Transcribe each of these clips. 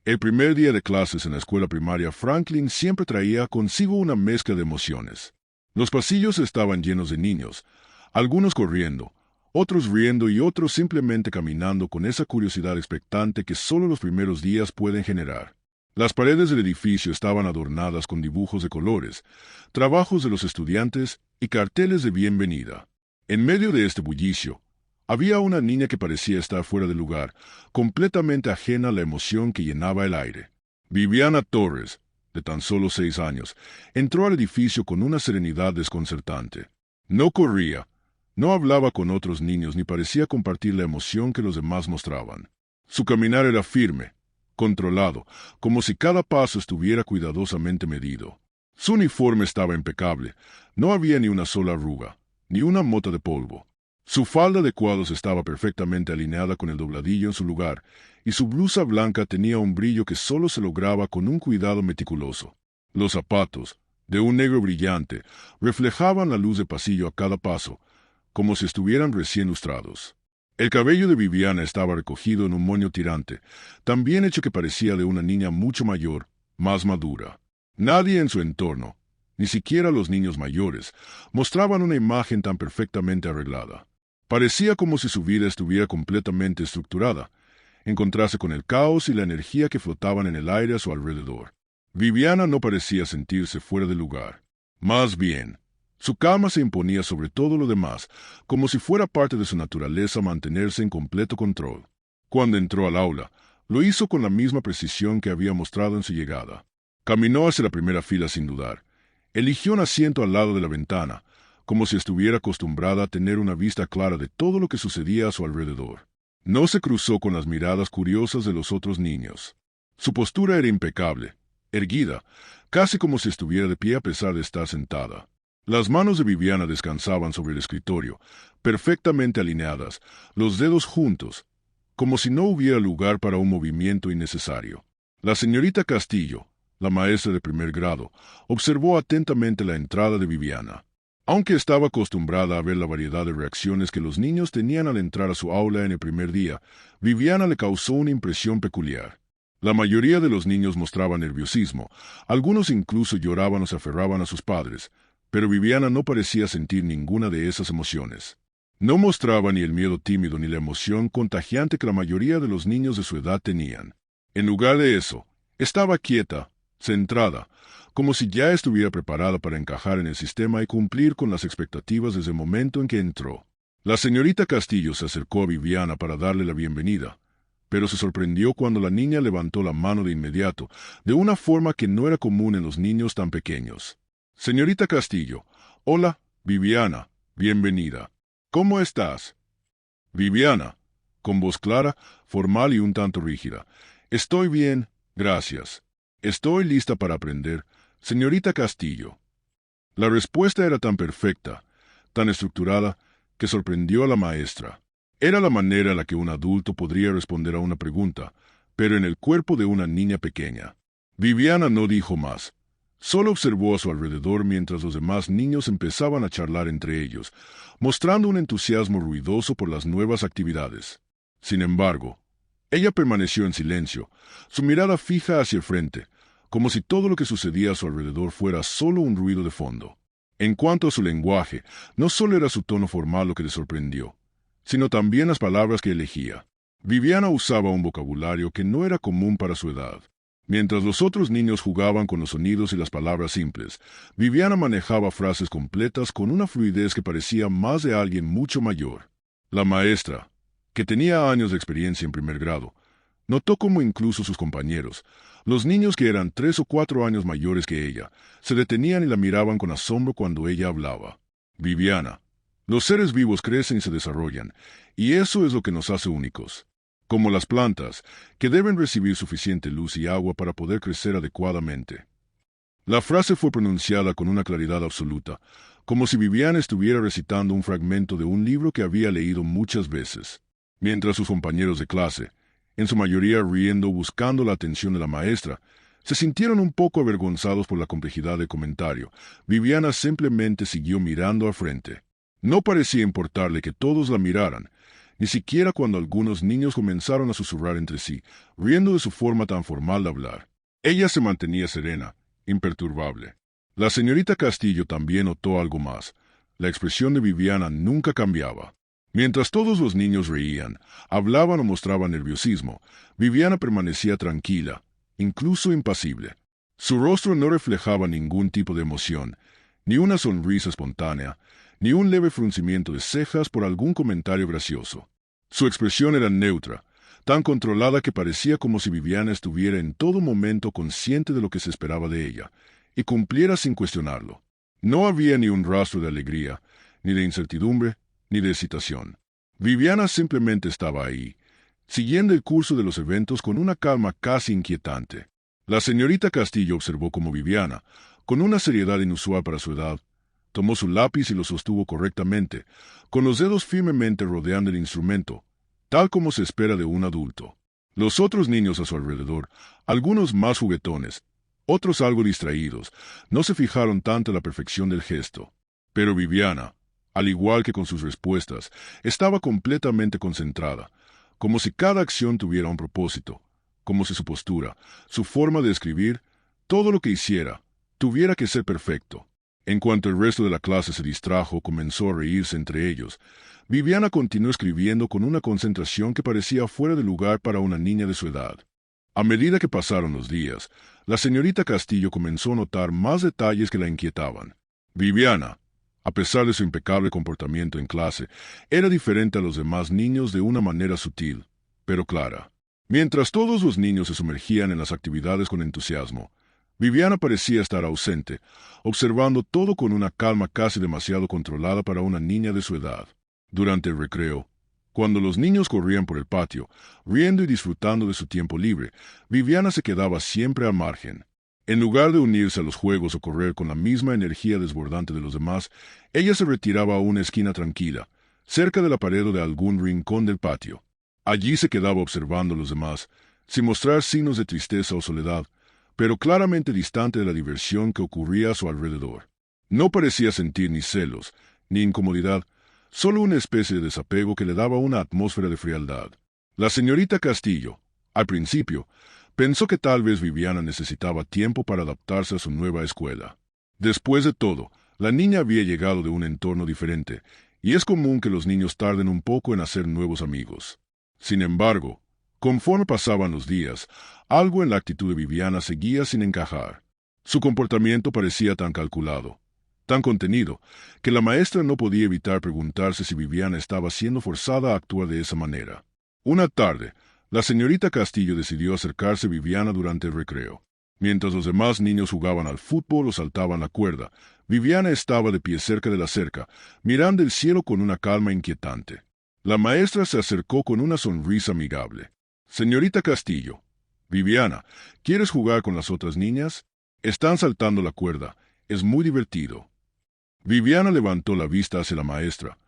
El primer día de clases en la escuela primaria, Franklin siempre traía consigo una mezcla de emociones. Los pasillos estaban llenos de niños, algunos corriendo, otros riendo y otros simplemente caminando con esa curiosidad expectante que solo los primeros días pueden generar. Las paredes del edificio estaban adornadas con dibujos de colores, trabajos de los estudiantes y carteles de bienvenida. En medio de este bullicio, había una niña que parecía estar fuera de lugar, completamente ajena a la emoción que llenaba el aire. Viviana Torres, de tan solo 6 años, entró al edificio con una serenidad desconcertante. No corría, no hablaba con otros niños ni parecía compartir la emoción que los demás mostraban. Su caminar era firme, controlado, como si cada paso estuviera cuidadosamente medido. Su uniforme estaba impecable, no había ni una sola arruga, ni una mota de polvo. Su falda de cuadros estaba perfectamente alineada con el dobladillo en su lugar, y su blusa blanca tenía un brillo que solo se lograba con un cuidado meticuloso. Los zapatos, de un negro brillante, reflejaban la luz de pasillo a cada paso, como si estuvieran recién lustrados. El cabello de Viviana estaba recogido en un moño tirante, tan bien hecho que parecía de una niña mucho mayor, más madura. Nadie en su entorno, ni siquiera los niños mayores, mostraban una imagen tan perfectamente arreglada. Parecía como si su vida estuviera completamente estructurada, en contraste con el caos y la energía que flotaban en el aire a su alrededor. Viviana no parecía sentirse fuera de lugar. Más bien, su calma se imponía sobre todo lo demás, como si fuera parte de su naturaleza mantenerse en completo control. Cuando entró al aula, lo hizo con la misma precisión que había mostrado en su llegada. Caminó hacia la primera fila sin dudar. Eligió un asiento al lado de la ventana, como si estuviera acostumbrada a tener una vista clara de todo lo que sucedía a su alrededor. No se cruzó con las miradas curiosas de los otros niños. Su postura era impecable, erguida, casi como si estuviera de pie a pesar de estar sentada. Las manos de Viviana descansaban sobre el escritorio, perfectamente alineadas, los dedos juntos, como si no hubiera lugar para un movimiento innecesario. La señorita Castillo, la maestra de primer grado, observó atentamente la entrada de Viviana. Aunque estaba acostumbrada a ver la variedad de reacciones que los niños tenían al entrar a su aula en el primer día, Viviana le causó una impresión peculiar. La mayoría de los niños mostraban nerviosismo, algunos incluso lloraban o se aferraban a sus padres, pero Viviana no parecía sentir ninguna de esas emociones. No mostraba ni el miedo tímido ni la emoción contagiante que la mayoría de los niños de su edad tenían. En lugar de eso, estaba quieta, centrada, como si ya estuviera preparada para encajar en el sistema y cumplir con las expectativas desde el momento en que entró. La señorita Castillo se acercó a Viviana para darle la bienvenida, pero se sorprendió cuando la niña levantó la mano de inmediato, de una forma que no era común en los niños tan pequeños. Señorita Castillo, hola, Viviana, bienvenida. ¿Cómo estás? Viviana, con voz clara, formal y un tanto rígida. Estoy bien, gracias. Estoy lista para aprender, señorita Castillo. La respuesta era tan perfecta, tan estructurada, que sorprendió a la maestra. Era la manera en la que un adulto podría responder a una pregunta, pero en el cuerpo de una niña pequeña. Viviana no dijo más. Solo observó a su alrededor mientras los demás niños empezaban a charlar entre ellos, mostrando un entusiasmo ruidoso por las nuevas actividades. Sin embargo, ella permaneció en silencio, su mirada fija hacia el frente, como si todo lo que sucedía a su alrededor fuera solo un ruido de fondo. En cuanto a su lenguaje, no solo era su tono formal lo que le sorprendió, sino también las palabras que elegía. Viviana usaba un vocabulario que no era común para su edad. Mientras los otros niños jugaban con los sonidos y las palabras simples, Viviana manejaba frases completas con una fluidez que parecía más de alguien mucho mayor. La maestra, que tenía años de experiencia en primer grado, notó cómo incluso sus compañeros, los niños que eran 3 o 4 años mayores que ella, se detenían y la miraban con asombro cuando ella hablaba. Viviana, los seres vivos crecen y se desarrollan, y eso es lo que nos hace únicos. Como las plantas, que deben recibir suficiente luz y agua para poder crecer adecuadamente. La frase fue pronunciada con una claridad absoluta, como si Viviana estuviera recitando un fragmento de un libro que había leído muchas veces. Mientras sus compañeros de clase, en su mayoría riendo buscando la atención de la maestra, se sintieron un poco avergonzados por la complejidad del comentario, Viviana simplemente siguió mirando al frente. No parecía importarle que todos la miraran, ni siquiera cuando algunos niños comenzaron a susurrar entre sí, riendo de su forma tan formal de hablar. Ella se mantenía serena, imperturbable. La señorita Castillo también notó algo más. La expresión de Viviana nunca cambiaba. Mientras todos los niños reían, hablaban o mostraban nerviosismo, Viviana permanecía tranquila, incluso impasible. Su rostro no reflejaba ningún tipo de emoción, ni una sonrisa espontánea, ni un leve fruncimiento de cejas por algún comentario gracioso. Su expresión era neutra, tan controlada que parecía como si Viviana estuviera en todo momento consciente de lo que se esperaba de ella, y cumpliera sin cuestionarlo. No había ni un rastro de alegría, ni de incertidumbre, ni de excitación. Viviana simplemente estaba ahí, siguiendo el curso de los eventos con una calma casi inquietante. La señorita Castillo observó cómo Viviana, con una seriedad inusual para su edad, tomó su lápiz y lo sostuvo correctamente, con los dedos firmemente rodeando el instrumento, tal como se espera de un adulto. Los otros niños a su alrededor, algunos más juguetones, otros algo distraídos, no se fijaron tanto en la perfección del gesto. Pero Viviana, al igual que con sus respuestas, estaba completamente concentrada, como si cada acción tuviera un propósito, como si su postura, su forma de escribir, todo lo que hiciera, tuviera que ser perfecto. En cuanto el resto de la clase se distrajo, comenzó a reírse entre ellos. Viviana continuó escribiendo con una concentración que parecía fuera de lugar para una niña de su edad. A medida que pasaron los días, la señorita Castillo comenzó a notar más detalles que la inquietaban. Viviana, a pesar de su impecable comportamiento en clase, era diferente a los demás niños de una manera sutil, pero clara. Mientras todos los niños se sumergían en las actividades con entusiasmo, Viviana parecía estar ausente, observando todo con una calma casi demasiado controlada para una niña de su edad. Durante el recreo, cuando los niños corrían por el patio, riendo y disfrutando de su tiempo libre, Viviana se quedaba siempre al margen. En lugar de unirse a los juegos o correr con la misma energía desbordante de los demás, ella se retiraba a una esquina tranquila, cerca de la pared o de algún rincón del patio. Allí se quedaba observando a los demás, sin mostrar signos de tristeza o soledad, pero claramente distante de la diversión que ocurría a su alrededor. No parecía sentir ni celos, ni incomodidad, solo una especie de desapego que le daba una atmósfera de frialdad. La señorita Castillo, al principio, pensó que tal vez Viviana necesitaba tiempo para adaptarse a su nueva escuela. Después de todo, la niña había llegado de un entorno diferente, y es común que los niños tarden un poco en hacer nuevos amigos. Sin embargo, conforme pasaban los días, algo en la actitud de Viviana seguía sin encajar. Su comportamiento parecía tan calculado, tan contenido, que la maestra no podía evitar preguntarse si Viviana estaba siendo forzada a actuar de esa manera. Una tarde, la señorita Castillo decidió acercarse a Viviana durante el recreo. Mientras los demás niños jugaban al fútbol o saltaban la cuerda, Viviana estaba de pie cerca de la cerca, mirando el cielo con una calma inquietante. La maestra se acercó con una sonrisa amigable. «Señorita Castillo, Viviana, ¿quieres jugar con las otras niñas? Están saltando la cuerda. Es muy divertido». Viviana levantó la vista hacia la maestra,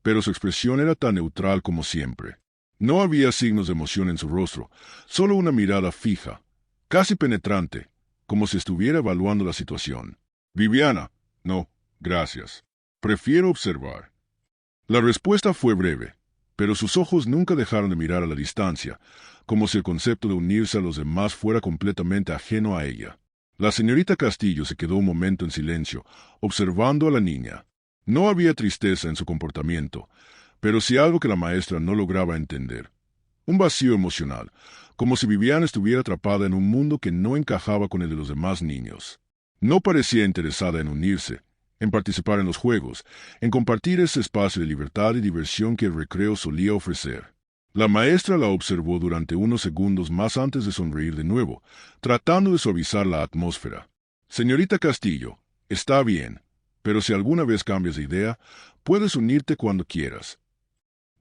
pero su expresión era tan neutral como siempre. No había signos de emoción en su rostro, solo una mirada fija, casi penetrante, como si estuviera evaluando la situación. «Viviana, no, gracias. Prefiero observar». La respuesta fue breve, pero sus ojos nunca dejaron de mirar a la distancia, como si el concepto de unirse a los demás fuera completamente ajeno a ella. La señorita Castillo se quedó un momento en silencio, observando a la niña. No había tristeza en su comportamiento, pero sí algo que la maestra no lograba entender. Un vacío emocional, como si Viviana estuviera atrapada en un mundo que no encajaba con el de los demás niños. No parecía interesada en unirse, en participar en los juegos, en compartir ese espacio de libertad y diversión que el recreo solía ofrecer. La maestra la observó durante unos segundos más antes de sonreír de nuevo, tratando de suavizar la atmósfera. «Señorita Castillo, está bien, pero si alguna vez cambias de idea, puedes unirte cuando quieras».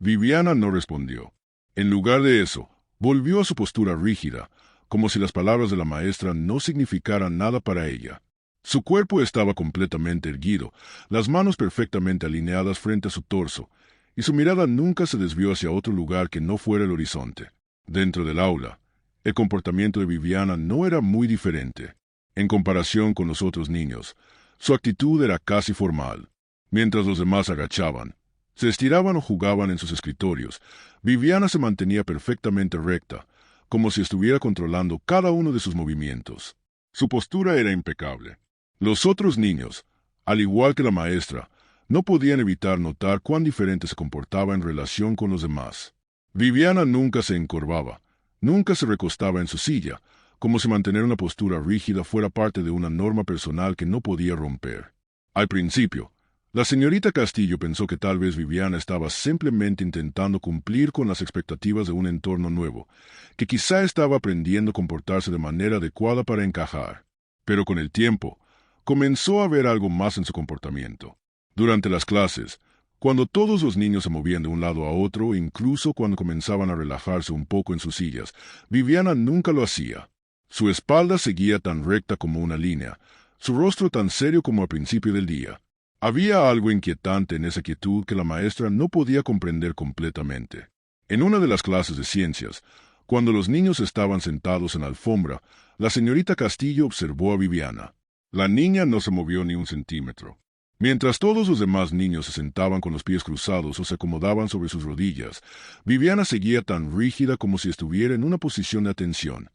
Viviana no respondió. En lugar de eso, volvió a su postura rígida, como si las palabras de la maestra no significaran nada para ella. Su cuerpo estaba completamente erguido, las manos perfectamente alineadas frente a su torso, y su mirada nunca se desvió hacia otro lugar que no fuera el horizonte. Dentro del aula, el comportamiento de Viviana no era muy diferente. En comparación con los otros niños, su actitud era casi formal. Mientras los demás agachaban, Se estiraban o jugaban en sus escritorios. Viviana se mantenía perfectamente recta, como si estuviera controlando cada uno de sus movimientos. Su postura era impecable. Los otros niños, al igual que la maestra, no podían evitar notar cuán diferente se comportaba en relación con los demás. Viviana nunca se encorvaba, nunca se recostaba en su silla, como si mantener una postura rígida fuera parte de una norma personal que no podía romper. Al principio, la señorita Castillo pensó que tal vez Viviana estaba simplemente intentando cumplir con las expectativas de un entorno nuevo, que quizá estaba aprendiendo a comportarse de manera adecuada para encajar. Pero con el tiempo, comenzó a ver algo más en su comportamiento. Durante las clases, cuando todos los niños se movían de un lado a otro, incluso cuando comenzaban a relajarse un poco en sus sillas, Viviana nunca lo hacía. Su espalda seguía tan recta como una línea, su rostro tan serio como al principio del día. Había algo inquietante en esa quietud que la maestra no podía comprender completamente. En una de las clases de ciencias, cuando los niños estaban sentados en la alfombra, la señorita Castillo observó a Viviana. La niña no se movió ni un centímetro. Mientras todos los demás niños se sentaban con los pies cruzados o se acomodaban sobre sus rodillas, Viviana seguía tan rígida como si estuviera en una posición de atención,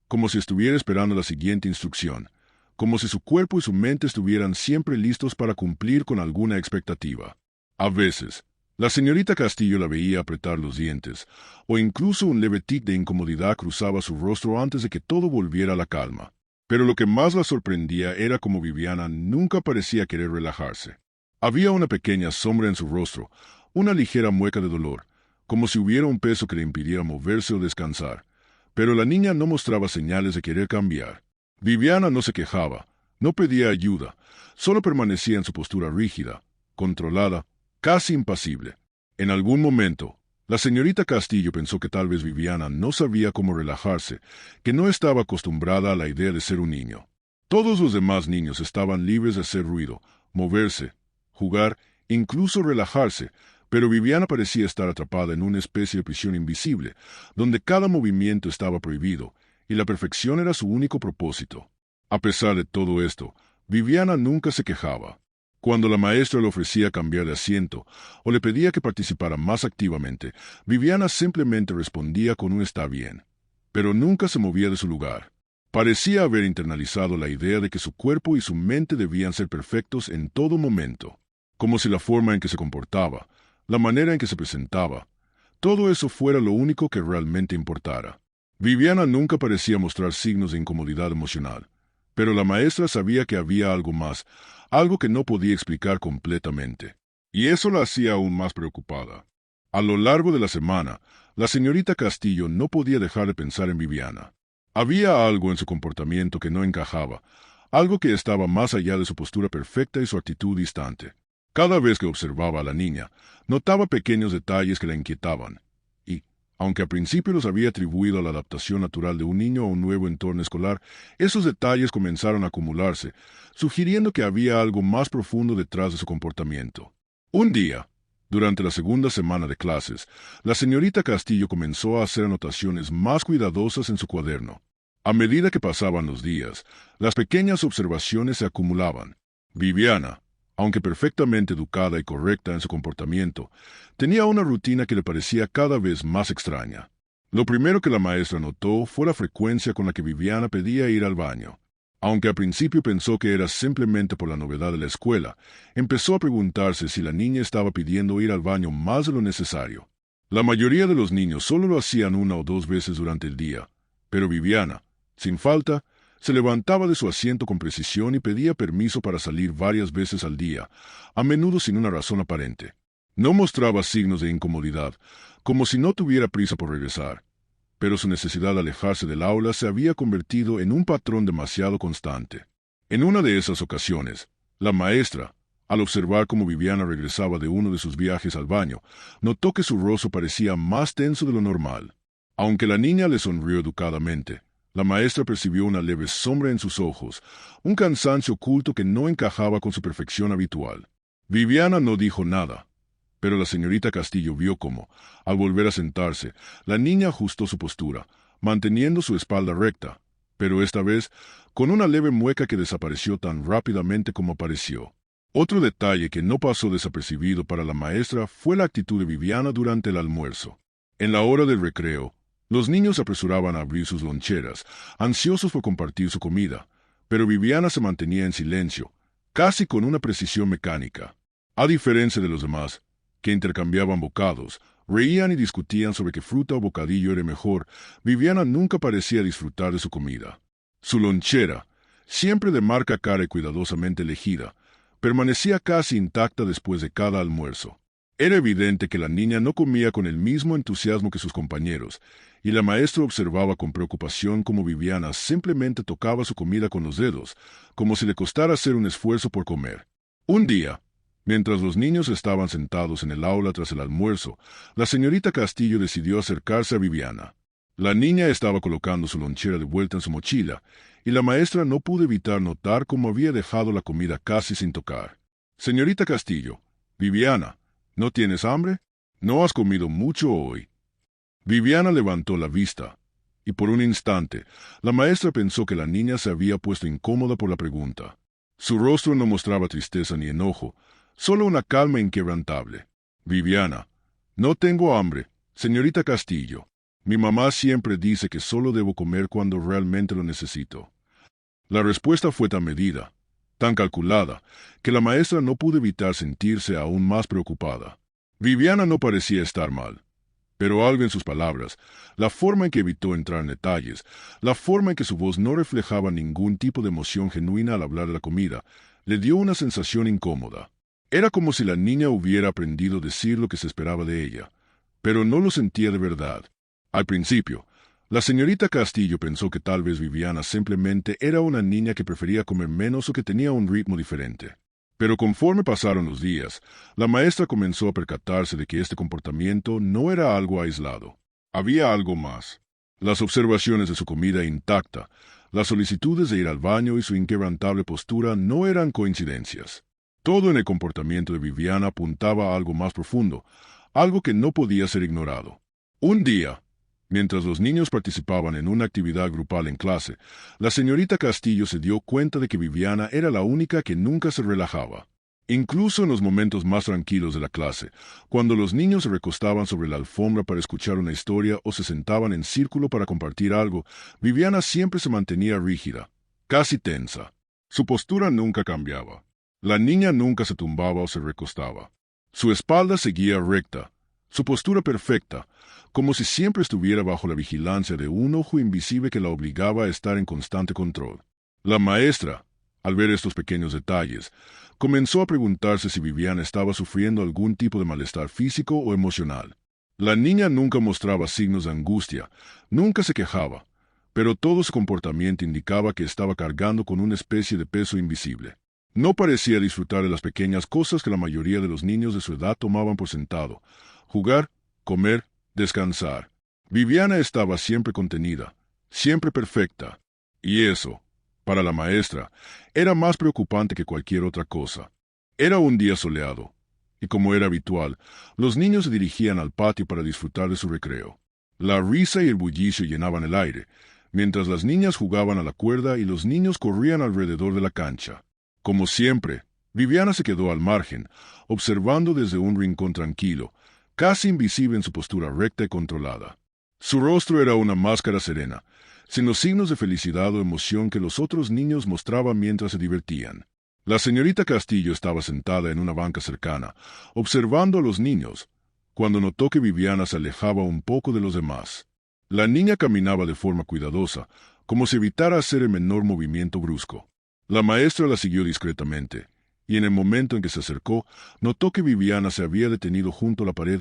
como si estuviera esperando la siguiente instrucción, como si su cuerpo y su mente estuvieran siempre listos para cumplir con alguna expectativa. A veces, la señorita Castillo la veía apretar los dientes, o incluso un leve tic de incomodidad cruzaba su rostro antes de que todo volviera a la calma. Pero lo que más la sorprendía era cómo Viviana nunca parecía querer relajarse. Había una pequeña sombra en su rostro, una ligera mueca de dolor, como si hubiera un peso que le impidiera moverse o descansar. Pero la niña no mostraba señales de querer cambiar. Viviana no se quejaba, no pedía ayuda, solo permanecía en su postura rígida, controlada, casi impasible. En algún momento, la señorita Castillo pensó que tal vez Viviana no sabía cómo relajarse, que no estaba acostumbrada a la idea de ser un niño. Todos los demás niños estaban libres de hacer ruido, moverse, jugar, incluso relajarse, pero Viviana parecía estar atrapada en una especie de prisión invisible, donde cada movimiento estaba prohibido, y la perfección era su único propósito. A pesar de todo esto, Viviana nunca se quejaba. Cuando la maestra le ofrecía cambiar de asiento o le pedía que participara más activamente, Viviana simplemente respondía con un está bien, pero nunca se movía de su lugar. Parecía haber internalizado la idea de que su cuerpo y su mente debían ser perfectos en todo momento, como si la forma en que se comportaba, la manera en que se presentaba, todo eso fuera lo único que realmente importara. Viviana nunca parecía mostrar signos de incomodidad emocional, pero la maestra sabía que había algo más, algo que no podía explicar completamente. Y eso la hacía aún más preocupada. A lo largo de la semana, la señorita Castillo no podía dejar de pensar en Viviana. Había algo en su comportamiento que no encajaba, algo que estaba más allá de su postura perfecta y su actitud distante. Cada vez que observaba a la niña, notaba pequeños detalles que la inquietaban. Aunque al principio los había atribuido a la adaptación natural de un niño a un nuevo entorno escolar, esos detalles comenzaron a acumularse, sugiriendo que había algo más profundo detrás de su comportamiento. Un día, durante la segunda semana de clases, la señorita Castillo comenzó a hacer anotaciones más cuidadosas en su cuaderno. A medida que pasaban los días, las pequeñas observaciones se acumulaban. Viviana, aunque perfectamente educada y correcta en su comportamiento, tenía una rutina que le parecía cada vez más extraña. Lo primero que la maestra notó fue la frecuencia con la que Viviana pedía ir al baño. Aunque al principio pensó que era simplemente por la novedad de la escuela, empezó a preguntarse si la niña estaba pidiendo ir al baño más de lo necesario. La mayoría de los niños solo lo hacían una o dos veces durante el día, pero Viviana, sin falta, se levantaba de su asiento con precisión y pedía permiso para salir varias veces al día, a menudo sin una razón aparente. No mostraba signos de incomodidad, como si no tuviera prisa por regresar, pero su necesidad de alejarse del aula se había convertido en un patrón demasiado constante. En una de esas ocasiones, la maestra, al observar cómo Viviana regresaba de uno de sus viajes al baño, notó que su rostro parecía más tenso de lo normal. Aunque la niña le sonrió educadamente, la maestra percibió una leve sombra en sus ojos, un cansancio oculto que no encajaba con su perfección habitual. Viviana no dijo nada, pero la señorita Castillo vio cómo, al volver a sentarse, la niña ajustó su postura, manteniendo su espalda recta, pero esta vez con una leve mueca que desapareció tan rápidamente como apareció. Otro detalle que no pasó desapercibido para la maestra fue la actitud de Viviana durante el almuerzo. En la hora del recreo, los niños se apresuraban a abrir sus loncheras, ansiosos por compartir su comida, pero Viviana se mantenía en silencio, casi con una precisión mecánica. A diferencia de los demás, que intercambiaban bocados, reían y discutían sobre qué fruta o bocadillo era mejor, Viviana nunca parecía disfrutar de su comida. Su lonchera, siempre de marca cara y cuidadosamente elegida, permanecía casi intacta después de cada almuerzo. Era evidente que la niña no comía con el mismo entusiasmo que sus compañeros, y la maestra observaba con preocupación cómo Viviana simplemente tocaba su comida con los dedos, como si le costara hacer un esfuerzo por comer. Un día, mientras los niños estaban sentados en el aula tras el almuerzo, la señorita Castillo decidió acercarse a Viviana. La niña estaba colocando su lonchera de vuelta en su mochila, y la maestra no pudo evitar notar cómo había dejado la comida casi sin tocar. «Señorita Castillo, Viviana, ¿no tienes hambre? ¿No has comido mucho hoy?» Viviana levantó la vista, y por un instante, la maestra pensó que la niña se había puesto incómoda por la pregunta. Su rostro no mostraba tristeza ni enojo, solo una calma inquebrantable. «Viviana, no tengo hambre, señorita Castillo. Mi mamá siempre dice que solo debo comer cuando realmente lo necesito». La respuesta fue tan medida, tan calculada, que la maestra no pudo evitar sentirse aún más preocupada. Viviana no parecía estar mal, pero algo en sus palabras, la forma en que evitó entrar en detalles, la forma en que su voz no reflejaba ningún tipo de emoción genuina al hablar de la comida, le dio una sensación incómoda. Era como si la niña hubiera aprendido a decir lo que se esperaba de ella, pero no lo sentía de verdad. Al principio, la señorita Castillo pensó que tal vez Viviana simplemente era una niña que prefería comer menos o que tenía un ritmo diferente. Pero conforme pasaron los días, la maestra comenzó a percatarse de que este comportamiento no era algo aislado. Había algo más. Las observaciones de su comida intacta, las solicitudes de ir al baño y su inquebrantable postura no eran coincidencias. Todo en el comportamiento de Viviana apuntaba a algo más profundo, algo que no podía ser ignorado. Un día, mientras los niños participaban en una actividad grupal en clase, la señorita Castillo se dio cuenta de que Viviana era la única que nunca se relajaba. Incluso en los momentos más tranquilos de la clase, cuando los niños se recostaban sobre la alfombra para escuchar una historia o se sentaban en círculo para compartir algo, Viviana siempre se mantenía rígida, casi tensa. Su postura nunca cambiaba. La niña nunca se tumbaba o se recostaba. Su espalda seguía recta, su postura perfecta, como si siempre estuviera bajo la vigilancia de un ojo invisible que la obligaba a estar en constante control. La maestra, al ver estos pequeños detalles, comenzó a preguntarse si Viviana estaba sufriendo algún tipo de malestar físico o emocional. La niña nunca mostraba signos de angustia, nunca se quejaba, pero todo su comportamiento indicaba que estaba cargando con una especie de peso invisible. No parecía disfrutar de las pequeñas cosas que la mayoría de los niños de su edad tomaban por sentado: jugar, comer, descansar. Viviana estaba siempre contenida, siempre perfecta. Y eso, para la maestra, era más preocupante que cualquier otra cosa. Era un día soleado, y como era habitual, los niños se dirigían al patio para disfrutar de su recreo. La risa y el bullicio llenaban el aire, mientras las niñas jugaban a la cuerda y los niños corrían alrededor de la cancha. Como siempre, Viviana se quedó al margen, observando desde un rincón tranquilo, casi invisible en su postura recta y controlada. Su rostro era una máscara serena, sin los signos de felicidad o emoción que los otros niños mostraban mientras se divertían. La señorita Castillo estaba sentada en una banca cercana, observando a los niños, cuando notó que Viviana se alejaba un poco de los demás. La niña caminaba de forma cuidadosa, como si evitara hacer el menor movimiento brusco. La maestra la siguió discretamente, y en el momento en que se acercó, notó que Viviana se había detenido junto a la pared,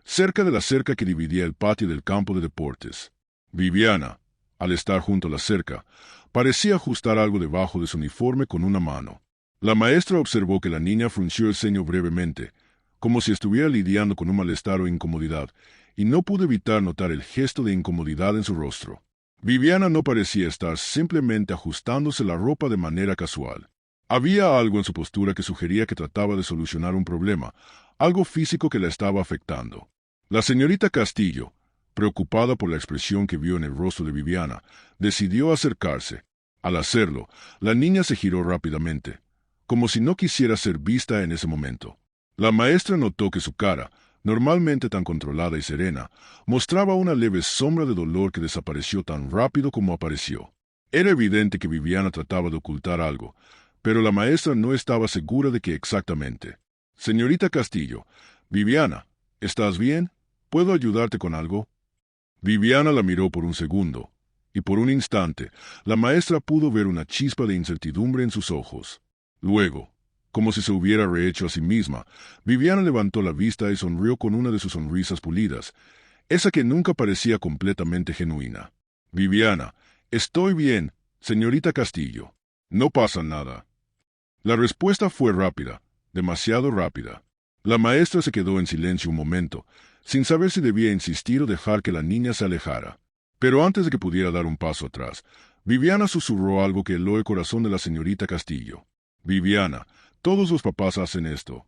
cerca de la cerca que dividía el patio del campo de deportes. Viviana, al estar junto a la cerca, parecía ajustar algo debajo de su uniforme con una mano. La maestra observó que la niña frunció el ceño brevemente, como si estuviera lidiando con un malestar o incomodidad, y no pudo evitar notar el gesto de incomodidad en su rostro. Viviana no parecía estar simplemente ajustándose la ropa de manera casual. Había algo en su postura que sugería que trataba de solucionar un problema, algo físico que la estaba afectando. La señorita Castillo, preocupada por la expresión que vio en el rostro de Viviana, decidió acercarse. Al hacerlo, la niña se giró rápidamente, como si no quisiera ser vista en ese momento. La maestra notó que su cara, normalmente tan controlada y serena, mostraba una leve sombra de dolor que desapareció tan rápido como apareció. Era evidente que Viviana trataba de ocultar algo, pero la maestra no estaba segura de qué exactamente. Señorita Castillo, Viviana, ¿estás bien? ¿Puedo ayudarte con algo? Viviana la miró por un segundo, y por un instante, la maestra pudo ver una chispa de incertidumbre en sus ojos. Luego, como si se hubiera rehecho a sí misma, Viviana levantó la vista y sonrió con una de sus sonrisas pulidas, esa que nunca parecía completamente genuina. Viviana, estoy bien, señorita Castillo. No pasa nada. La respuesta fue rápida, demasiado rápida. La maestra se quedó en silencio un momento, sin saber si debía insistir o dejar que la niña se alejara. Pero antes de que pudiera dar un paso atrás, Viviana susurró algo que heló el corazón de la señorita Castillo. Viviana, todos los papás hacen esto.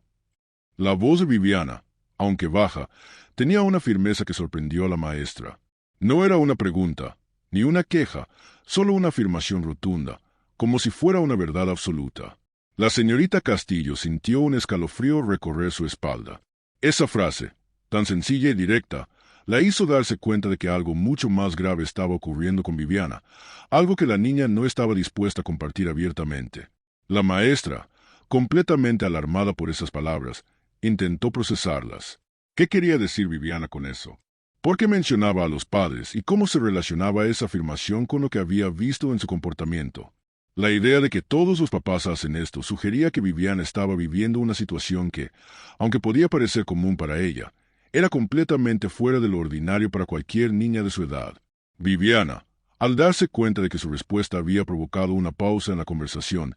La voz de Viviana, aunque baja, tenía una firmeza que sorprendió a la maestra. No era una pregunta, ni una queja, solo una afirmación rotunda, como si fuera una verdad absoluta. La señorita Castillo sintió un escalofrío recorrer su espalda. Esa frase, tan sencilla y directa, la hizo darse cuenta de que algo mucho más grave estaba ocurriendo con Viviana, algo que la niña no estaba dispuesta a compartir abiertamente. La maestra, completamente alarmada por esas palabras, intentó procesarlas. ¿Qué quería decir Viviana con eso? ¿Por qué mencionaba a los padres y cómo se relacionaba esa afirmación con lo que había visto en su comportamiento? La idea de que todos los papás hacen esto sugería que Viviana estaba viviendo una situación que, aunque podía parecer común para ella, era completamente fuera de lo ordinario para cualquier niña de su edad. Viviana, al darse cuenta de que su respuesta había provocado una pausa en la conversación,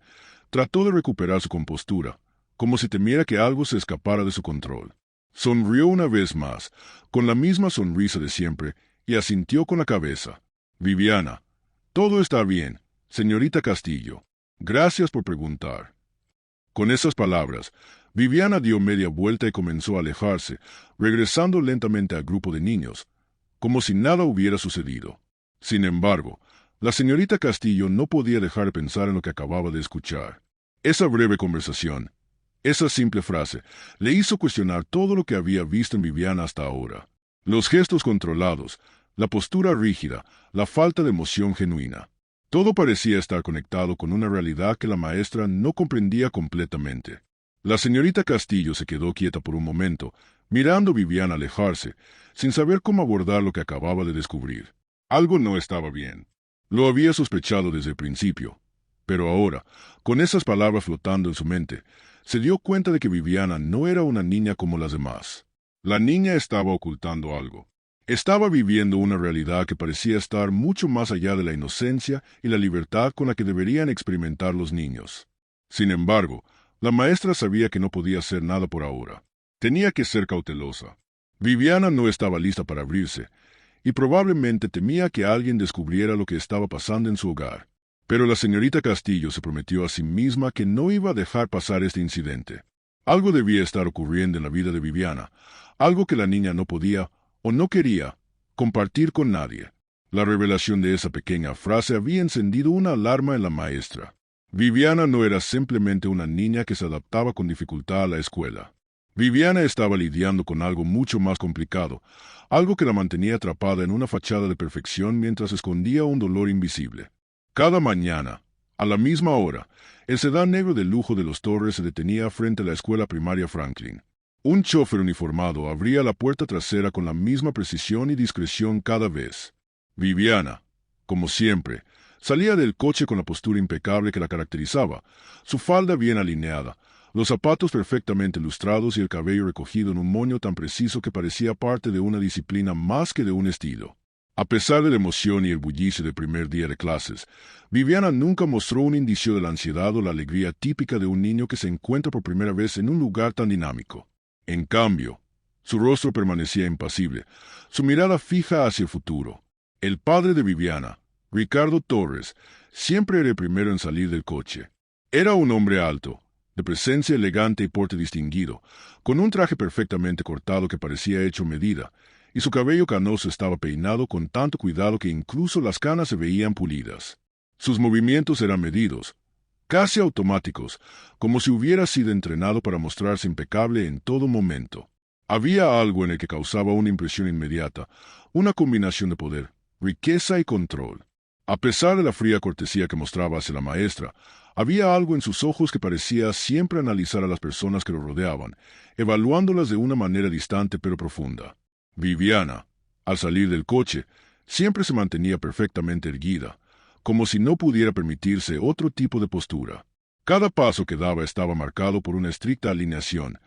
trató de recuperar su compostura, como si temiera que algo se escapara de su control. Sonrió una vez más, con la misma sonrisa de siempre, y asintió con la cabeza. Viviana, todo está bien, señorita Castillo. Gracias por preguntar. Con esas palabras, Viviana dio media vuelta y comenzó a alejarse, regresando lentamente al grupo de niños, como si nada hubiera sucedido. Sin embargo, la señorita Castillo no podía dejar de pensar en lo que acababa de escuchar. Esa breve conversación, esa simple frase, le hizo cuestionar todo lo que había visto en Viviana hasta ahora. Los gestos controlados, la postura rígida, la falta de emoción genuina. Todo parecía estar conectado con una realidad que la maestra no comprendía completamente. La señorita Castillo se quedó quieta por un momento, mirando a Viviana alejarse, sin saber cómo abordar lo que acababa de descubrir. Algo no estaba bien. Lo había sospechado desde el principio. Pero ahora, con esas palabras flotando en su mente, se dio cuenta de que Viviana no era una niña como las demás. La niña estaba ocultando algo. Estaba viviendo una realidad que parecía estar mucho más allá de la inocencia y la libertad con la que deberían experimentar los niños. Sin embargo, la maestra sabía que no podía hacer nada por ahora. Tenía que ser cautelosa. Viviana no estaba lista para abrirse, y probablemente temía que alguien descubriera lo que estaba pasando en su hogar. Pero la señorita Castillo se prometió a sí misma que no iba a dejar pasar este incidente. Algo debía estar ocurriendo en la vida de Viviana, algo que la niña no podía, o no quería, compartir con nadie. La revelación de esa pequeña frase había encendido una alarma en la maestra. Viviana no era simplemente una niña que se adaptaba con dificultad a la escuela. Viviana estaba lidiando con algo mucho más complicado, algo que la mantenía atrapada en una fachada de perfección mientras escondía un dolor invisible. Cada mañana, a la misma hora, el sedán negro de lujo de los Torres se detenía frente a la escuela primaria Franklin. Un chofer uniformado abría la puerta trasera con la misma precisión y discreción cada vez. Viviana, como siempre, salía del coche con la postura impecable que la caracterizaba, su falda bien alineada, los zapatos perfectamente lustrados y el cabello recogido en un moño tan preciso que parecía parte de una disciplina más que de un estilo. A pesar de la emoción y el bullicio del primer día de clases, Viviana nunca mostró un indicio de la ansiedad o la alegría típica de un niño que se encuentra por primera vez en un lugar tan dinámico. En cambio, su rostro permanecía impasible, su mirada fija hacia el futuro. El padre de Viviana, Ricardo Torres, siempre era el primero en salir del coche. Era un hombre alto, de presencia elegante y porte distinguido, con un traje perfectamente cortado que parecía hecho a medida, y su cabello canoso estaba peinado con tanto cuidado que incluso las canas se veían pulidas. Sus movimientos eran medidos, casi automáticos, como si hubiera sido entrenado para mostrarse impecable en todo momento. Había algo en el que causaba una impresión inmediata, una combinación de poder, riqueza y control. A pesar de la fría cortesía que mostraba hacia la maestra, había algo en sus ojos que parecía siempre analizar a las personas que lo rodeaban, evaluándolas de una manera distante pero profunda. Viviana, al salir del coche, siempre se mantenía perfectamente erguida, como si no pudiera permitirse otro tipo de postura. Cada paso que daba estaba marcado por una estricta alineación,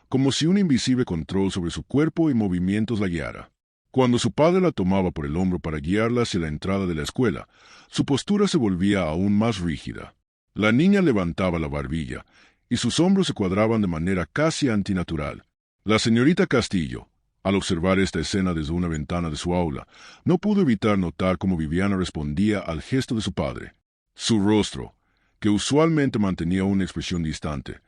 como si un invisible control sobre su cuerpo y movimientos la guiara. Cuando su padre la tomaba por el hombro para guiarla hacia la entrada de la escuela, su postura se volvía aún más rígida. La niña levantaba la barbilla, y sus hombros se cuadraban de manera casi antinatural. La señorita Castillo, al observar esta escena desde una ventana de su aula, no pudo evitar notar cómo Viviana respondía al gesto de su padre. Su rostro, que usualmente mantenía una expresión distante,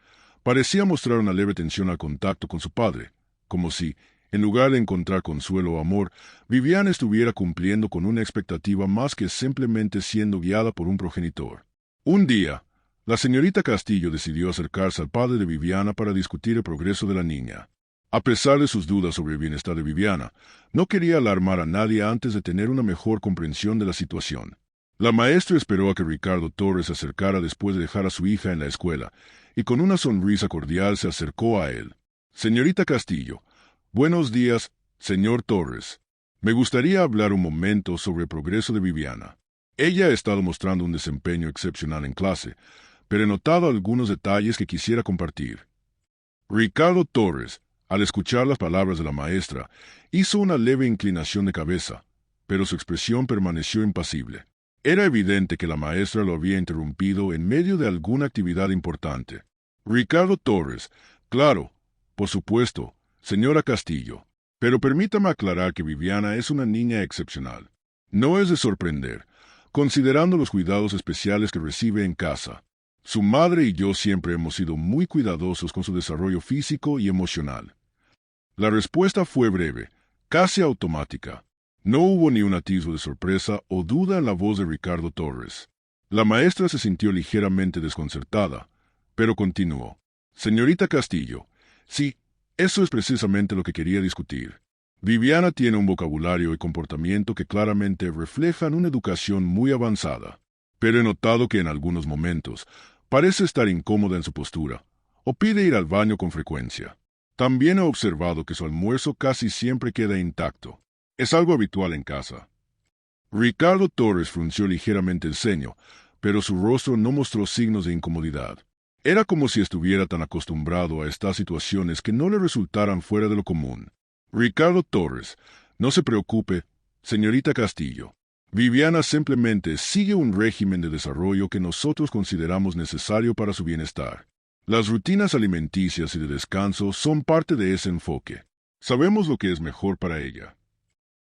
parecía mostrar una leve tensión al contacto con su padre, como si, en lugar de encontrar consuelo o amor, Viviana estuviera cumpliendo con una expectativa más que simplemente siendo guiada por un progenitor. Un día, la señorita Castillo decidió acercarse al padre de Viviana para discutir el progreso de la niña. A pesar de sus dudas sobre el bienestar de Viviana, no quería alarmar a nadie antes de tener una mejor comprensión de la situación. La maestra esperó a que Ricardo Torres se acercara después de dejar a su hija en la escuela, y con una sonrisa cordial se acercó a él. Señorita Castillo, buenos días, señor Torres. Me gustaría hablar un momento sobre el progreso de Viviana. Ella ha estado mostrando un desempeño excepcional en clase, pero he notado algunos detalles que quisiera compartir. Ricardo Torres, al escuchar las palabras de la maestra, hizo una leve inclinación de cabeza, pero su expresión permaneció impasible. Era evidente que la maestra lo había interrumpido en medio de alguna actividad importante. Ricardo Torres, claro, por supuesto, señora Castillo, pero permítame aclarar que Viviana es una niña excepcional. No es de sorprender, considerando los cuidados especiales que recibe en casa. Su madre y yo siempre hemos sido muy cuidadosos con su desarrollo físico y emocional. La respuesta fue breve, casi automática. No hubo ni un atisbo de sorpresa o duda en la voz de Ricardo Torres. La maestra se sintió ligeramente desconcertada, pero continuó. Señorita Castillo, sí, eso es precisamente lo que quería discutir. Viviana tiene un vocabulario y comportamiento que claramente reflejan una educación muy avanzada, pero he notado que en algunos momentos parece estar incómoda en su postura, o pide ir al baño con frecuencia. También he observado que su almuerzo casi siempre queda intacto. Es algo habitual en casa. Ricardo Torres frunció ligeramente el ceño, pero su rostro no mostró signos de incomodidad. Era como si estuviera tan acostumbrado a estas situaciones que no le resultaran fuera de lo común. Ricardo Torres, no se preocupe, señorita Castillo. Viviana simplemente sigue un régimen de desarrollo que nosotros consideramos necesario para su bienestar. Las rutinas alimenticias y de descanso son parte de ese enfoque. Sabemos lo que es mejor para ella.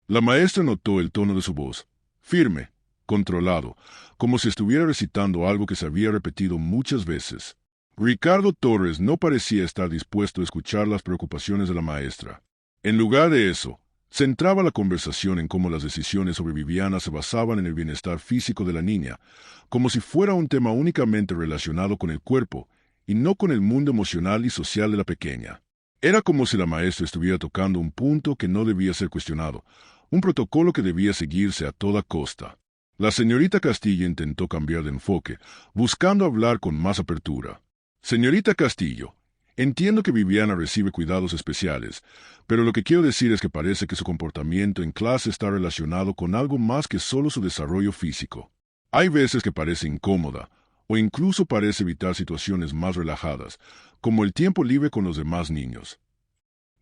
La maestra notó el tono de su voz, firme, controlado, como si estuviera recitando algo que se había repetido muchas veces. Ricardo Torres no parecía estar dispuesto a escuchar las preocupaciones de la maestra. En lugar de eso, centraba la conversación en cómo las decisiones sobre Viviana se basaban en el bienestar físico de la niña, como si fuera un tema únicamente relacionado con el cuerpo, y no con el mundo emocional y social de la pequeña. Era como si la maestra estuviera tocando un punto que no debía ser cuestionado, un protocolo que debía seguirse a toda costa. La señorita Castillo intentó cambiar de enfoque, buscando hablar con más apertura. Señorita Castillo, entiendo que Viviana recibe cuidados especiales, pero lo que quiero decir es que parece que su comportamiento en clase está relacionado con algo más que solo su desarrollo físico. Hay veces que parece incómoda, o incluso parece evitar situaciones más relajadas, como el tiempo libre con los demás niños.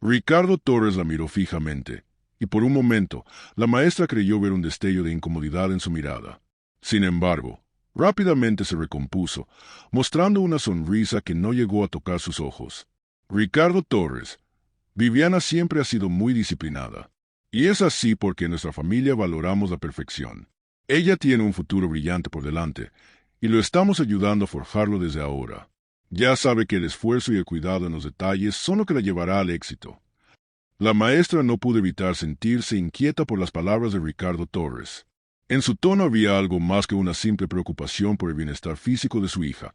Ricardo Torres la miró fijamente, y por un momento la maestra creyó ver un destello de incomodidad en su mirada. Sin embargo, rápidamente se recompuso, mostrando una sonrisa que no llegó a tocar sus ojos. Ricardo Torres, Viviana siempre ha sido muy disciplinada, y es así porque en nuestra familia valoramos la perfección. Ella tiene un futuro brillante por delante, y lo estamos ayudando a forjarlo desde ahora. Ya sabe que el esfuerzo y el cuidado en los detalles son lo que la llevará al éxito. La maestra no pudo evitar sentirse inquieta por las palabras de Ricardo Torres. En su tono había algo más que una simple preocupación por el bienestar físico de su hija.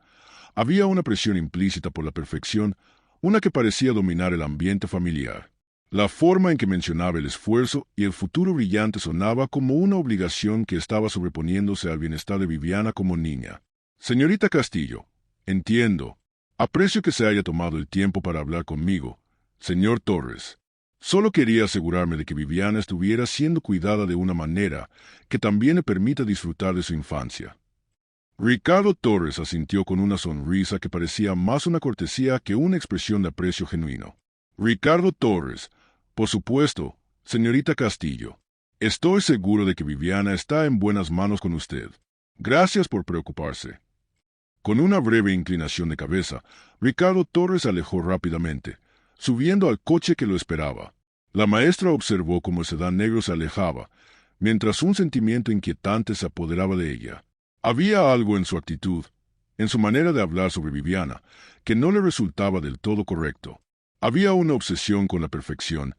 Había una presión implícita por la perfección, una que parecía dominar el ambiente familiar. La forma en que mencionaba el esfuerzo y el futuro brillante sonaba como una obligación que estaba sobreponiéndose al bienestar de Viviana como niña. Señorita Castillo, entiendo. Aprecio que se haya tomado el tiempo para hablar conmigo, señor Torres. Solo quería asegurarme de que Viviana estuviera siendo cuidada de una manera que también le permita disfrutar de su infancia. Ricardo Torres asintió con una sonrisa que parecía más una cortesía que una expresión de aprecio genuino. Ricardo Torres, por supuesto, señorita Castillo. Estoy seguro de que Viviana está en buenas manos con usted. Gracias por preocuparse. Con una breve inclinación de cabeza, Ricardo Torres se alejó rápidamente, subiendo al coche que lo esperaba. La maestra observó cómo el sedán negro se alejaba, mientras un sentimiento inquietante se apoderaba de ella. Había algo en su actitud, en su manera de hablar sobre Viviana, que no le resultaba del todo correcto. Había una obsesión con la perfección,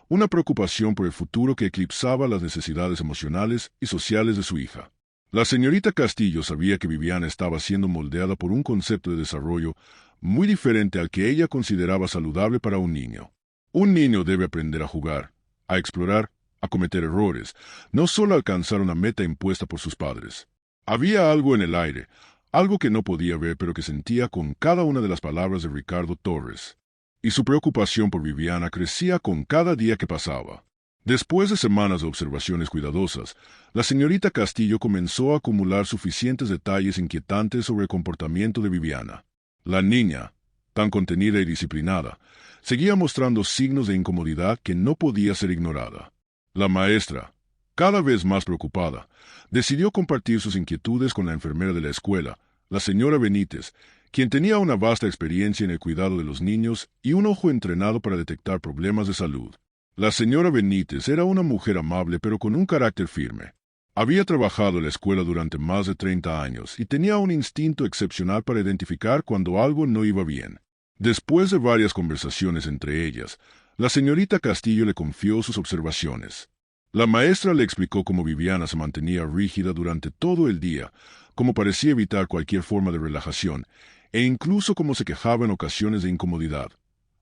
una preocupación por el futuro que eclipsaba las necesidades emocionales y sociales de su hija. La señorita Castillo sabía que Viviana estaba siendo moldeada por un concepto de desarrollo muy diferente al que ella consideraba saludable para un niño. Un niño debe aprender a jugar, a explorar, a cometer errores, no solo alcanzar una meta impuesta por sus padres. Había algo en el aire, algo que no podía ver pero que sentía con cada una de las palabras de Ricardo Torres. Y su preocupación por Viviana crecía con cada día que pasaba. Después de semanas de observaciones cuidadosas, la señorita Castillo comenzó a acumular suficientes detalles inquietantes sobre el comportamiento de Viviana. La niña, tan contenida y disciplinada, seguía mostrando signos de incomodidad que no podía ser ignorada. La maestra, cada vez más preocupada, decidió compartir sus inquietudes con la enfermera de la escuela, la señora Benítez, quien tenía una vasta experiencia en el cuidado de los niños y un ojo entrenado para detectar problemas de salud. La señora Benítez era una mujer amable pero con un carácter firme. Había trabajado en la escuela durante más de 30 años y tenía un instinto excepcional para identificar cuando algo no iba bien. Después de varias conversaciones entre ellas, la señorita Castillo le confió sus observaciones. La maestra le explicó cómo Viviana se mantenía rígida durante todo el día, cómo parecía evitar cualquier forma de relajación, e incluso cómo se quejaba en ocasiones de incomodidad,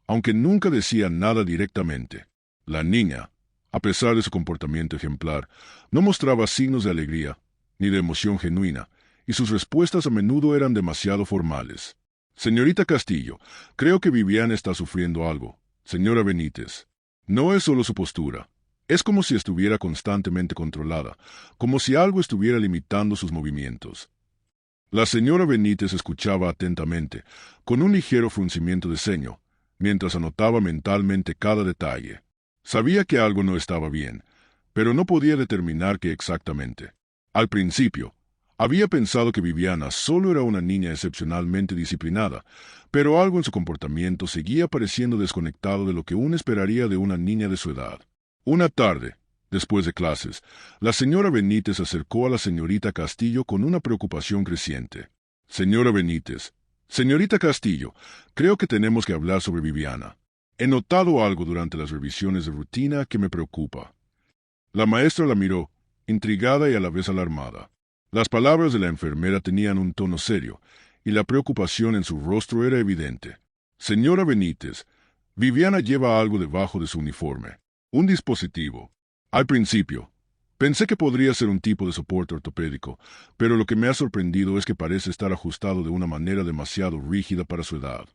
aunque nunca decía nada directamente. La niña, a pesar de su comportamiento ejemplar, no mostraba signos de alegría, ni de emoción genuina, y sus respuestas a menudo eran demasiado formales. Señorita Castillo, creo que Viviana está sufriendo algo. Señora Benítez, no es solo su postura. Es como si estuviera constantemente controlada, como si algo estuviera limitando sus movimientos. La señora Benítez escuchaba atentamente, con un ligero fruncimiento de ceño, mientras anotaba mentalmente cada detalle. Sabía que algo no estaba bien, pero no podía determinar qué exactamente. Al principio, había pensado que Viviana solo era una niña excepcionalmente disciplinada, pero algo en su comportamiento seguía pareciendo desconectado de lo que uno esperaría de una niña de su edad. Una tarde, después de clases, la señora Benítez se acercó a la señorita Castillo con una preocupación creciente. Señora Benítez, señorita Castillo, creo que tenemos que hablar sobre Viviana. He notado algo durante las revisiones de rutina que me preocupa. La maestra la miró, intrigada y a la vez alarmada. Las palabras de la enfermera tenían un tono serio, y la preocupación en su rostro era evidente. Señora Benítez, Viviana lleva algo debajo de su uniforme. Un dispositivo. Al principio, pensé que podría ser un tipo de soporte ortopédico, pero lo que me ha sorprendido es que parece estar ajustado de una manera demasiado rígida para su edad.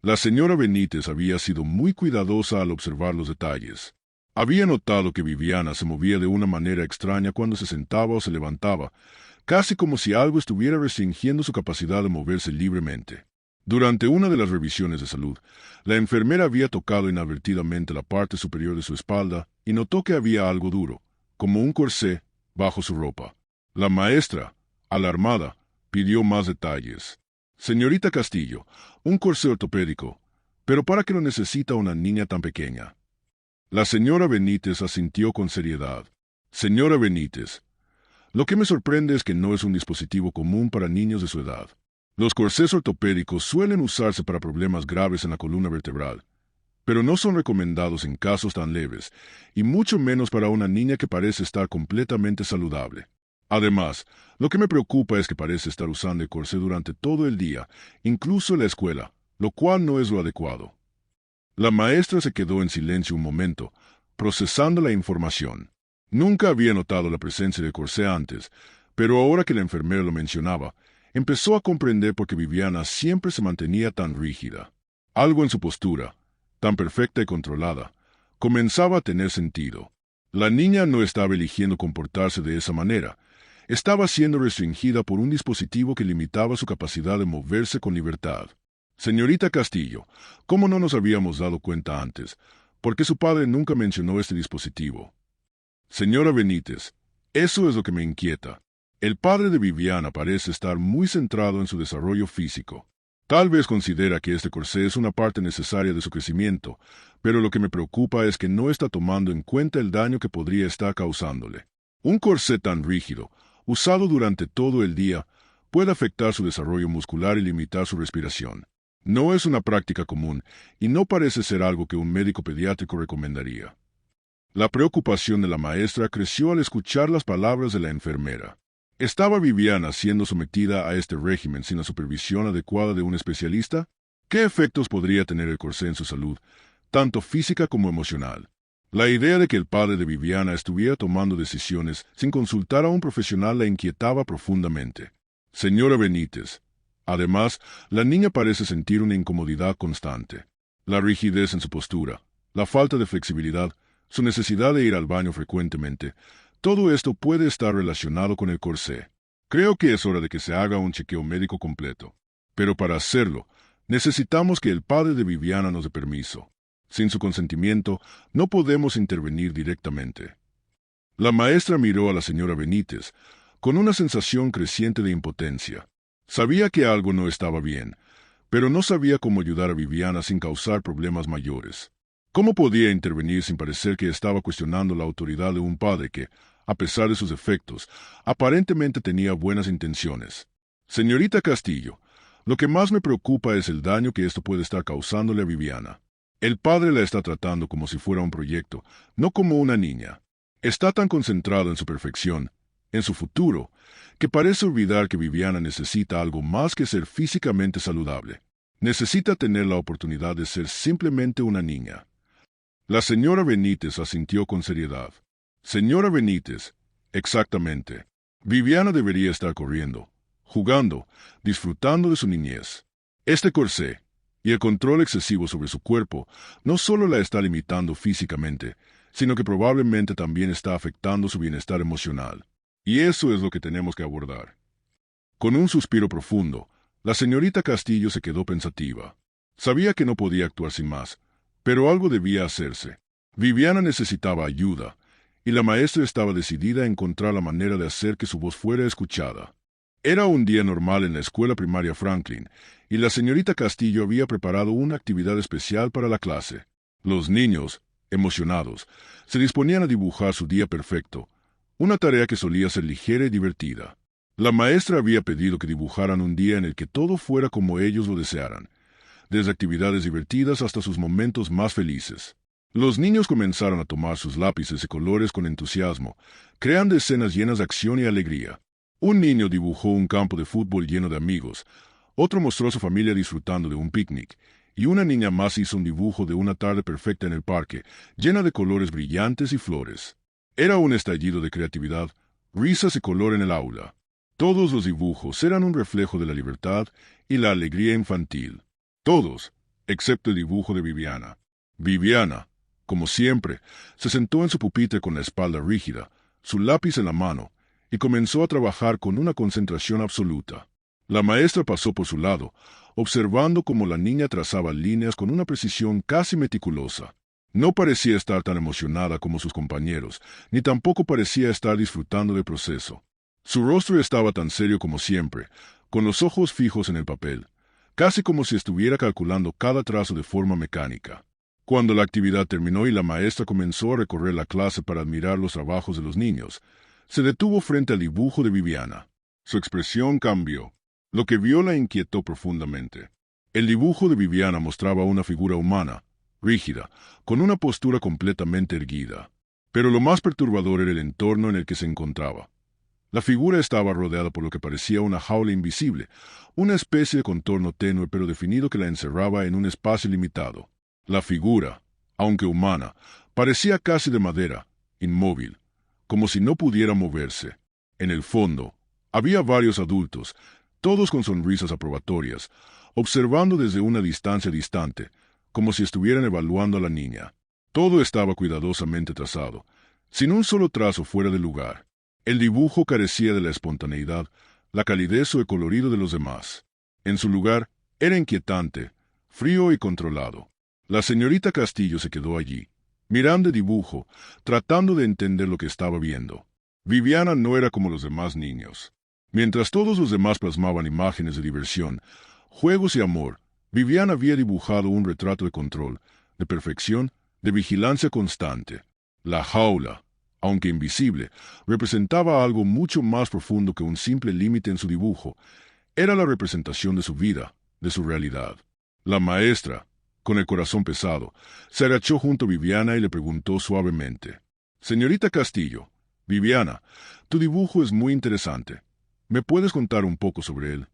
La señora Benítez había sido muy cuidadosa al observar los detalles. Había notado que Viviana se movía de una manera extraña cuando se sentaba o se levantaba, casi como si algo estuviera restringiendo su capacidad de moverse libremente. Durante una de las revisiones de salud, la enfermera había tocado inadvertidamente la parte superior de su espalda y notó que había algo duro, como un corsé, bajo su ropa. La maestra, alarmada, pidió más detalles. Señorita Castillo, un corsé ortopédico, pero ¿para qué lo necesita una niña tan pequeña? La señora Benítez asintió con seriedad. Señora Benítez, lo que me sorprende es que no es un dispositivo común para niños de su edad. Los corsés ortopédicos suelen usarse para problemas graves en la columna vertebral, pero no son recomendados en casos tan leves, y mucho menos para una niña que parece estar completamente saludable. Además, lo que me preocupa es que parece estar usando el corsé durante todo el día, incluso en la escuela, lo cual no es lo adecuado. La maestra se quedó en silencio un momento, procesando la información. Nunca había notado la presencia del corsé antes, pero ahora que la enfermera lo mencionaba, empezó a comprender por qué Viviana siempre se mantenía tan rígida. Algo en su postura, tan perfecta y controlada, comenzaba a tener sentido. La niña no estaba eligiendo comportarse de esa manera, estaba siendo restringida por un dispositivo que limitaba su capacidad de moverse con libertad. Señorita Castillo, ¿cómo no nos habíamos dado cuenta antes? ¿Por qué su padre nunca mencionó este dispositivo? Señora Benítez, eso es lo que me inquieta. El padre de Viviana parece estar muy centrado en su desarrollo físico. Tal vez considera que este corsé es una parte necesaria de su crecimiento, pero lo que me preocupa es que no está tomando en cuenta el daño que podría estar causándole. Un corsé tan rígido, usado durante todo el día, puede afectar su desarrollo muscular y limitar su respiración. No es una práctica común y no parece ser algo que un médico pediátrico recomendaría. La preocupación de la maestra creció al escuchar las palabras de la enfermera. ¿Estaba Viviana siendo sometida a este régimen sin la supervisión adecuada de un especialista? ¿Qué efectos podría tener el corsé en su salud, tanto física como emocional? La idea de que el padre de Viviana estuviera tomando decisiones sin consultar a un profesional la inquietaba profundamente. Señora Benítez, además, la niña parece sentir una incomodidad constante. La rigidez en su postura, la falta de flexibilidad, su necesidad de ir al baño frecuentemente, todo esto puede estar relacionado con el corsé. Creo que es hora de que se haga un chequeo médico completo. Pero para hacerlo, necesitamos que el padre de Viviana nos dé permiso. Sin su consentimiento, no podemos intervenir directamente. La maestra miró a la señora Benítez, con una sensación creciente de impotencia. Sabía que algo no estaba bien, pero no sabía cómo ayudar a Viviana sin causar problemas mayores. ¿Cómo podía intervenir sin parecer que estaba cuestionando la autoridad de un padre que, a pesar de sus defectos, aparentemente tenía buenas intenciones? Señorita Castillo, lo que más me preocupa es el daño que esto puede estar causándole a Viviana. El padre la está tratando como si fuera un proyecto, no como una niña. Está tan concentrado en su perfección, en su futuro, que parece olvidar que Viviana necesita algo más que ser físicamente saludable. Necesita tener la oportunidad de ser simplemente una niña. La señora Benítez asintió con seriedad. Señora Benítez, exactamente. Viviana debería estar corriendo, jugando, disfrutando de su niñez. Este corsé y el control excesivo sobre su cuerpo no solo la está limitando físicamente, sino que probablemente también está afectando su bienestar emocional. Y eso es lo que tenemos que abordar. Con un suspiro profundo, la señorita Castillo se quedó pensativa. Sabía que no podía actuar sin más, pero algo debía hacerse. Viviana necesitaba ayuda, y la maestra estaba decidida a encontrar la manera de hacer que su voz fuera escuchada. Era un día normal en la escuela primaria Franklin, y la señorita Castillo había preparado una actividad especial para la clase. Los niños, emocionados, se disponían a dibujar su día perfecto, una tarea que solía ser ligera y divertida. La maestra había pedido que dibujaran un día en el que todo fuera como ellos lo desearan, desde actividades divertidas hasta sus momentos más felices. Los niños comenzaron a tomar sus lápices de colores con entusiasmo, creando escenas llenas de acción y alegría. Un niño dibujó un campo de fútbol lleno de amigos, otro mostró a su familia disfrutando de un picnic, y una niña más hizo un dibujo de una tarde perfecta en el parque, llena de colores brillantes y flores. Era un estallido de creatividad, risas y color en el aula. Todos los dibujos eran un reflejo de la libertad y la alegría infantil. Todos, excepto el dibujo de Viviana. Viviana, como siempre, se sentó en su pupitre con la espalda rígida, su lápiz en la mano, y comenzó a trabajar con una concentración absoluta. La maestra pasó por su lado, observando cómo la niña trazaba líneas con una precisión casi meticulosa. No parecía estar tan emocionada como sus compañeros, ni tampoco parecía estar disfrutando del proceso. Su rostro estaba tan serio como siempre, con los ojos fijos en el papel, casi como si estuviera calculando cada trazo de forma mecánica. Cuando la actividad terminó y la maestra comenzó a recorrer la clase para admirar los trabajos de los niños, se detuvo frente al dibujo de Viviana. Su expresión cambió. Lo que vio la inquietó profundamente. El dibujo de Viviana mostraba una figura humana, rígida, con una postura completamente erguida. Pero lo más perturbador era el entorno en el que se encontraba. La figura estaba rodeada por lo que parecía una jaula invisible, una especie de contorno tenue pero definido que la encerraba en un espacio limitado. La figura, aunque humana, parecía casi de madera, inmóvil, como si no pudiera moverse. En el fondo, había varios adultos, todos con sonrisas aprobatorias, observando desde una distancia distante, como si estuvieran evaluando a la niña. Todo estaba cuidadosamente trazado, sin un solo trazo fuera de lugar. El dibujo carecía de la espontaneidad, la calidez o el colorido de los demás. En su lugar, era inquietante, frío y controlado. La señorita Castillo se quedó allí, mirando el dibujo, tratando de entender lo que estaba viendo. Viviana no era como los demás niños. Mientras todos los demás plasmaban imágenes de diversión, juegos y amor, Viviana había dibujado un retrato de control, de perfección, de vigilancia constante. La jaula, aunque invisible, representaba algo mucho más profundo que un simple límite en su dibujo. Era la representación de su vida, de su realidad. La maestra, con el corazón pesado, se agachó junto a Viviana y le preguntó suavemente: «Señorita Castillo, Viviana, tu dibujo es muy interesante. ¿Me puedes contar un poco sobre él?»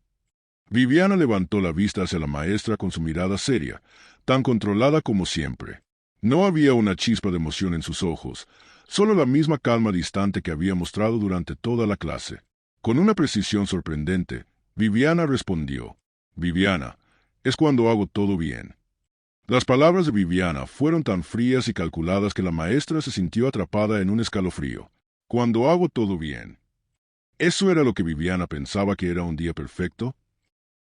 Viviana levantó la vista hacia la maestra con su mirada seria, tan controlada como siempre. No había una chispa de emoción en sus ojos, solo la misma calma distante que había mostrado durante toda la clase. Con una precisión sorprendente, Viviana respondió: «Viviana, es cuando hago todo bien». Las palabras de Viviana fueron tan frías y calculadas que la maestra se sintió atrapada en un escalofrío. «Cuando hago todo bien». ¿Eso era lo que Viviana pensaba que era un día perfecto?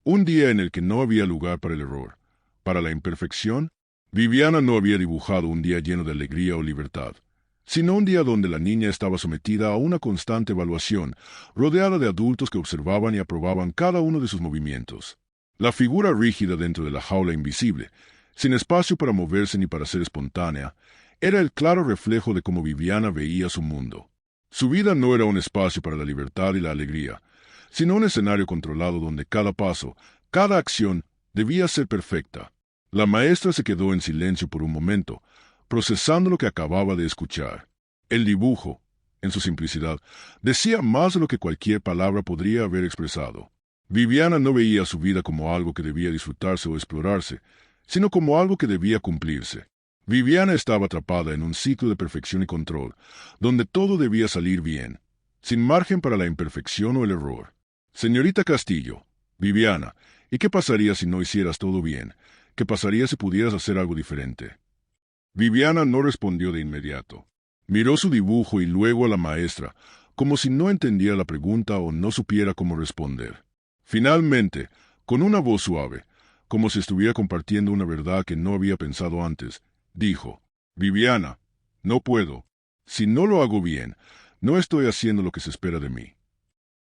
Un día en el que no había lugar para el error, para la imperfección. Viviana no había dibujado un día lleno de alegría o libertad, sino un día donde la niña estaba sometida a una constante evaluación, rodeada de adultos que observaban y aprobaban cada uno de sus movimientos. La figura rígida dentro de la jaula invisible, sin espacio para moverse ni para ser espontánea, era el claro reflejo de cómo Viviana veía su mundo. Su vida no era un espacio para la libertad y la alegría, sino un escenario controlado donde cada paso, cada acción, debía ser perfecta. La maestra se quedó en silencio por un momento, procesando lo que acababa de escuchar. El dibujo, en su simplicidad, decía más de lo que cualquier palabra podría haber expresado. Viviana no veía su vida como algo que debía disfrutarse o explorarse, sino como algo que debía cumplirse. Viviana estaba atrapada en un ciclo de perfección y control, donde todo debía salir bien, sin margen para la imperfección o el error. «Señorita Castillo, Viviana, ¿y qué pasaría si no hicieras todo bien? ¿Qué pasaría si pudieras hacer algo diferente?» Viviana no respondió de inmediato. Miró su dibujo y luego a la maestra, como si no entendiera la pregunta o no supiera cómo responder. Finalmente, con una voz suave, como si estuviera compartiendo una verdad que no había pensado antes, dijo: «Viviana, no puedo. Si no lo hago bien, no estoy haciendo lo que se espera de mí».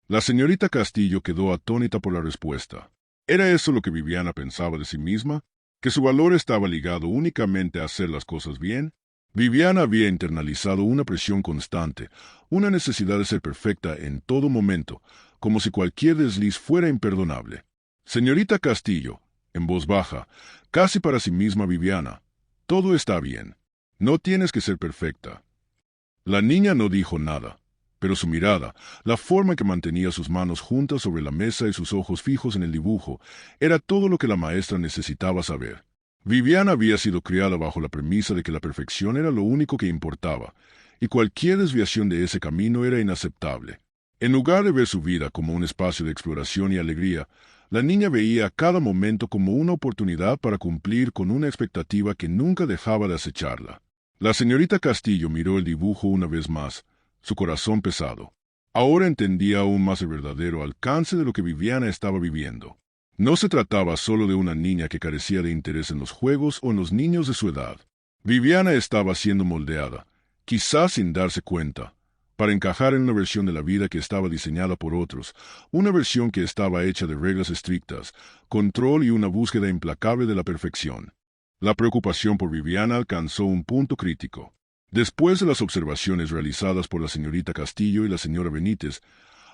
La señorita Castillo quedó atónita por la respuesta. ¿Era eso lo que Viviana pensaba de sí misma? ¿Que su valor estaba ligado únicamente a hacer las cosas bien? Viviana había internalizado una presión constante, una necesidad de ser perfecta en todo momento, como si cualquier desliz fuera imperdonable. «Señorita Castillo», en voz baja, casi para sí misma Viviana, «todo está bien. No tienes que ser perfecta». La niña no dijo nada, pero su mirada, la forma en que mantenía sus manos juntas sobre la mesa y sus ojos fijos en el dibujo, era todo lo que la maestra necesitaba saber. Viviana había sido criada bajo la premisa de que la perfección era lo único que importaba, y cualquier desviación de ese camino era inaceptable. En lugar de ver su vida como un espacio de exploración y alegría, la niña veía cada momento como una oportunidad para cumplir con una expectativa que nunca dejaba de acecharla. La señorita Castillo miró el dibujo una vez más, su corazón pesado. Ahora entendía aún más el verdadero alcance de lo que Viviana estaba viviendo. No se trataba solo de una niña que carecía de interés en los juegos o en los niños de su edad. Viviana estaba siendo moldeada, quizás sin darse cuenta, para encajar en una versión de la vida que estaba diseñada por otros, una versión que estaba hecha de reglas estrictas, control y una búsqueda implacable de la perfección. La preocupación por Viviana alcanzó un punto crítico. Después de las observaciones realizadas por la señorita Castillo y la señora Benítez,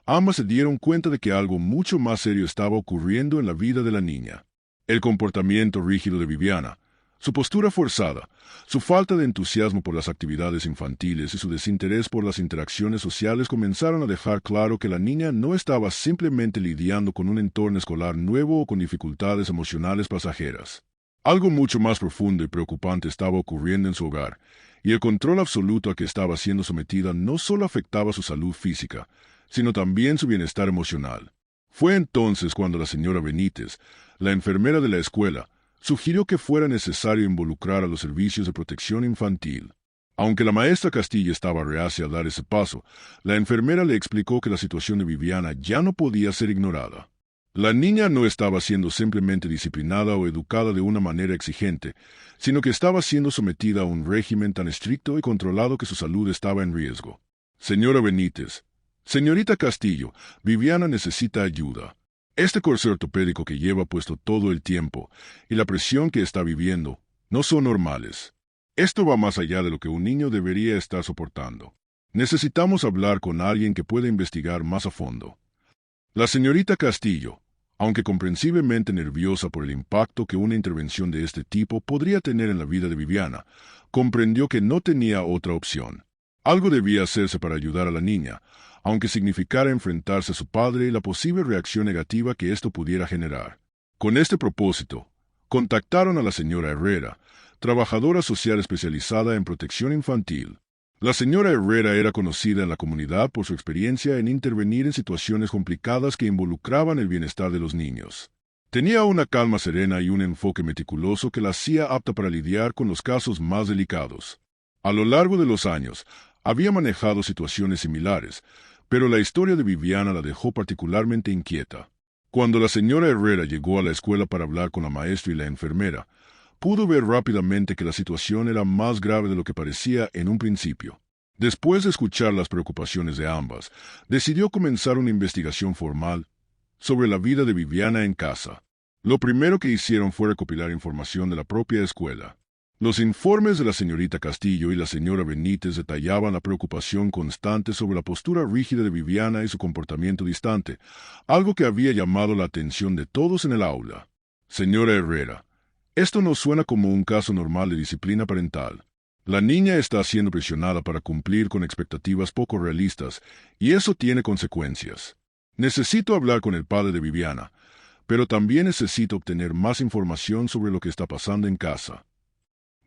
ambas se dieron cuenta de que algo mucho más serio estaba ocurriendo en la vida de la niña. El comportamiento rígido de Viviana, Su postura forzada, su falta de entusiasmo por las actividades infantiles y su desinterés por las interacciones sociales comenzaron a dejar claro que la niña no estaba simplemente lidiando con un entorno escolar nuevo o con dificultades emocionales pasajeras. Algo mucho más profundo y preocupante estaba ocurriendo en su hogar, y el control absoluto a que estaba siendo sometida no solo afectaba su salud física, sino también su bienestar emocional. Fue entonces cuando la señora Benítez, la enfermera de la escuela, sugirió que fuera necesario involucrar a los servicios de protección infantil. Aunque la maestra Castillo estaba reacia a dar ese paso, la enfermera le explicó que la situación de Viviana ya no podía ser ignorada. La niña no estaba siendo simplemente disciplinada o educada de una manera exigente, sino que estaba siendo sometida a un régimen tan estricto y controlado que su salud estaba en riesgo. Señora Benítez, señorita Castillo, Viviana necesita ayuda. Este corsé ortopédico que lleva puesto todo el tiempo y la presión que está viviendo no son normales. Esto va más allá de lo que un niño debería estar soportando. Necesitamos hablar con alguien que pueda investigar más a fondo. La señorita Castillo, aunque comprensiblemente nerviosa por el impacto que una intervención de este tipo podría tener en la vida de Viviana, comprendió que no tenía otra opción. Algo debía hacerse para ayudar a la niña, aunque significara enfrentarse a su padre y la posible reacción negativa que esto pudiera generar. Con este propósito, contactaron a la señora Herrera, trabajadora social especializada en protección infantil. La señora Herrera era conocida en la comunidad por su experiencia en intervenir en situaciones complicadas que involucraban el bienestar de los niños. Tenía una calma serena y un enfoque meticuloso que la hacía apta para lidiar con los casos más delicados. A lo largo de los años, había manejado situaciones similares, pero la historia de Viviana la dejó particularmente inquieta. Cuando la señora Herrera llegó a la escuela para hablar con la maestra y la enfermera, pudo ver rápidamente que la situación era más grave de lo que parecía en un principio. Después de escuchar las preocupaciones de ambas, decidió comenzar una investigación formal sobre la vida de Viviana en casa. Lo primero que hicieron fue recopilar información de la propia escuela. Los informes de la señorita Castillo y la señora Benítez detallaban la preocupación constante sobre la postura rígida de Viviana y su comportamiento distante, algo que había llamado la atención de todos en el aula. Señora Herrera, esto no suena como un caso normal de disciplina parental. La niña está siendo presionada para cumplir con expectativas poco realistas, y eso tiene consecuencias. Necesito hablar con el padre de Viviana, pero también necesito obtener más información sobre lo que está pasando en casa.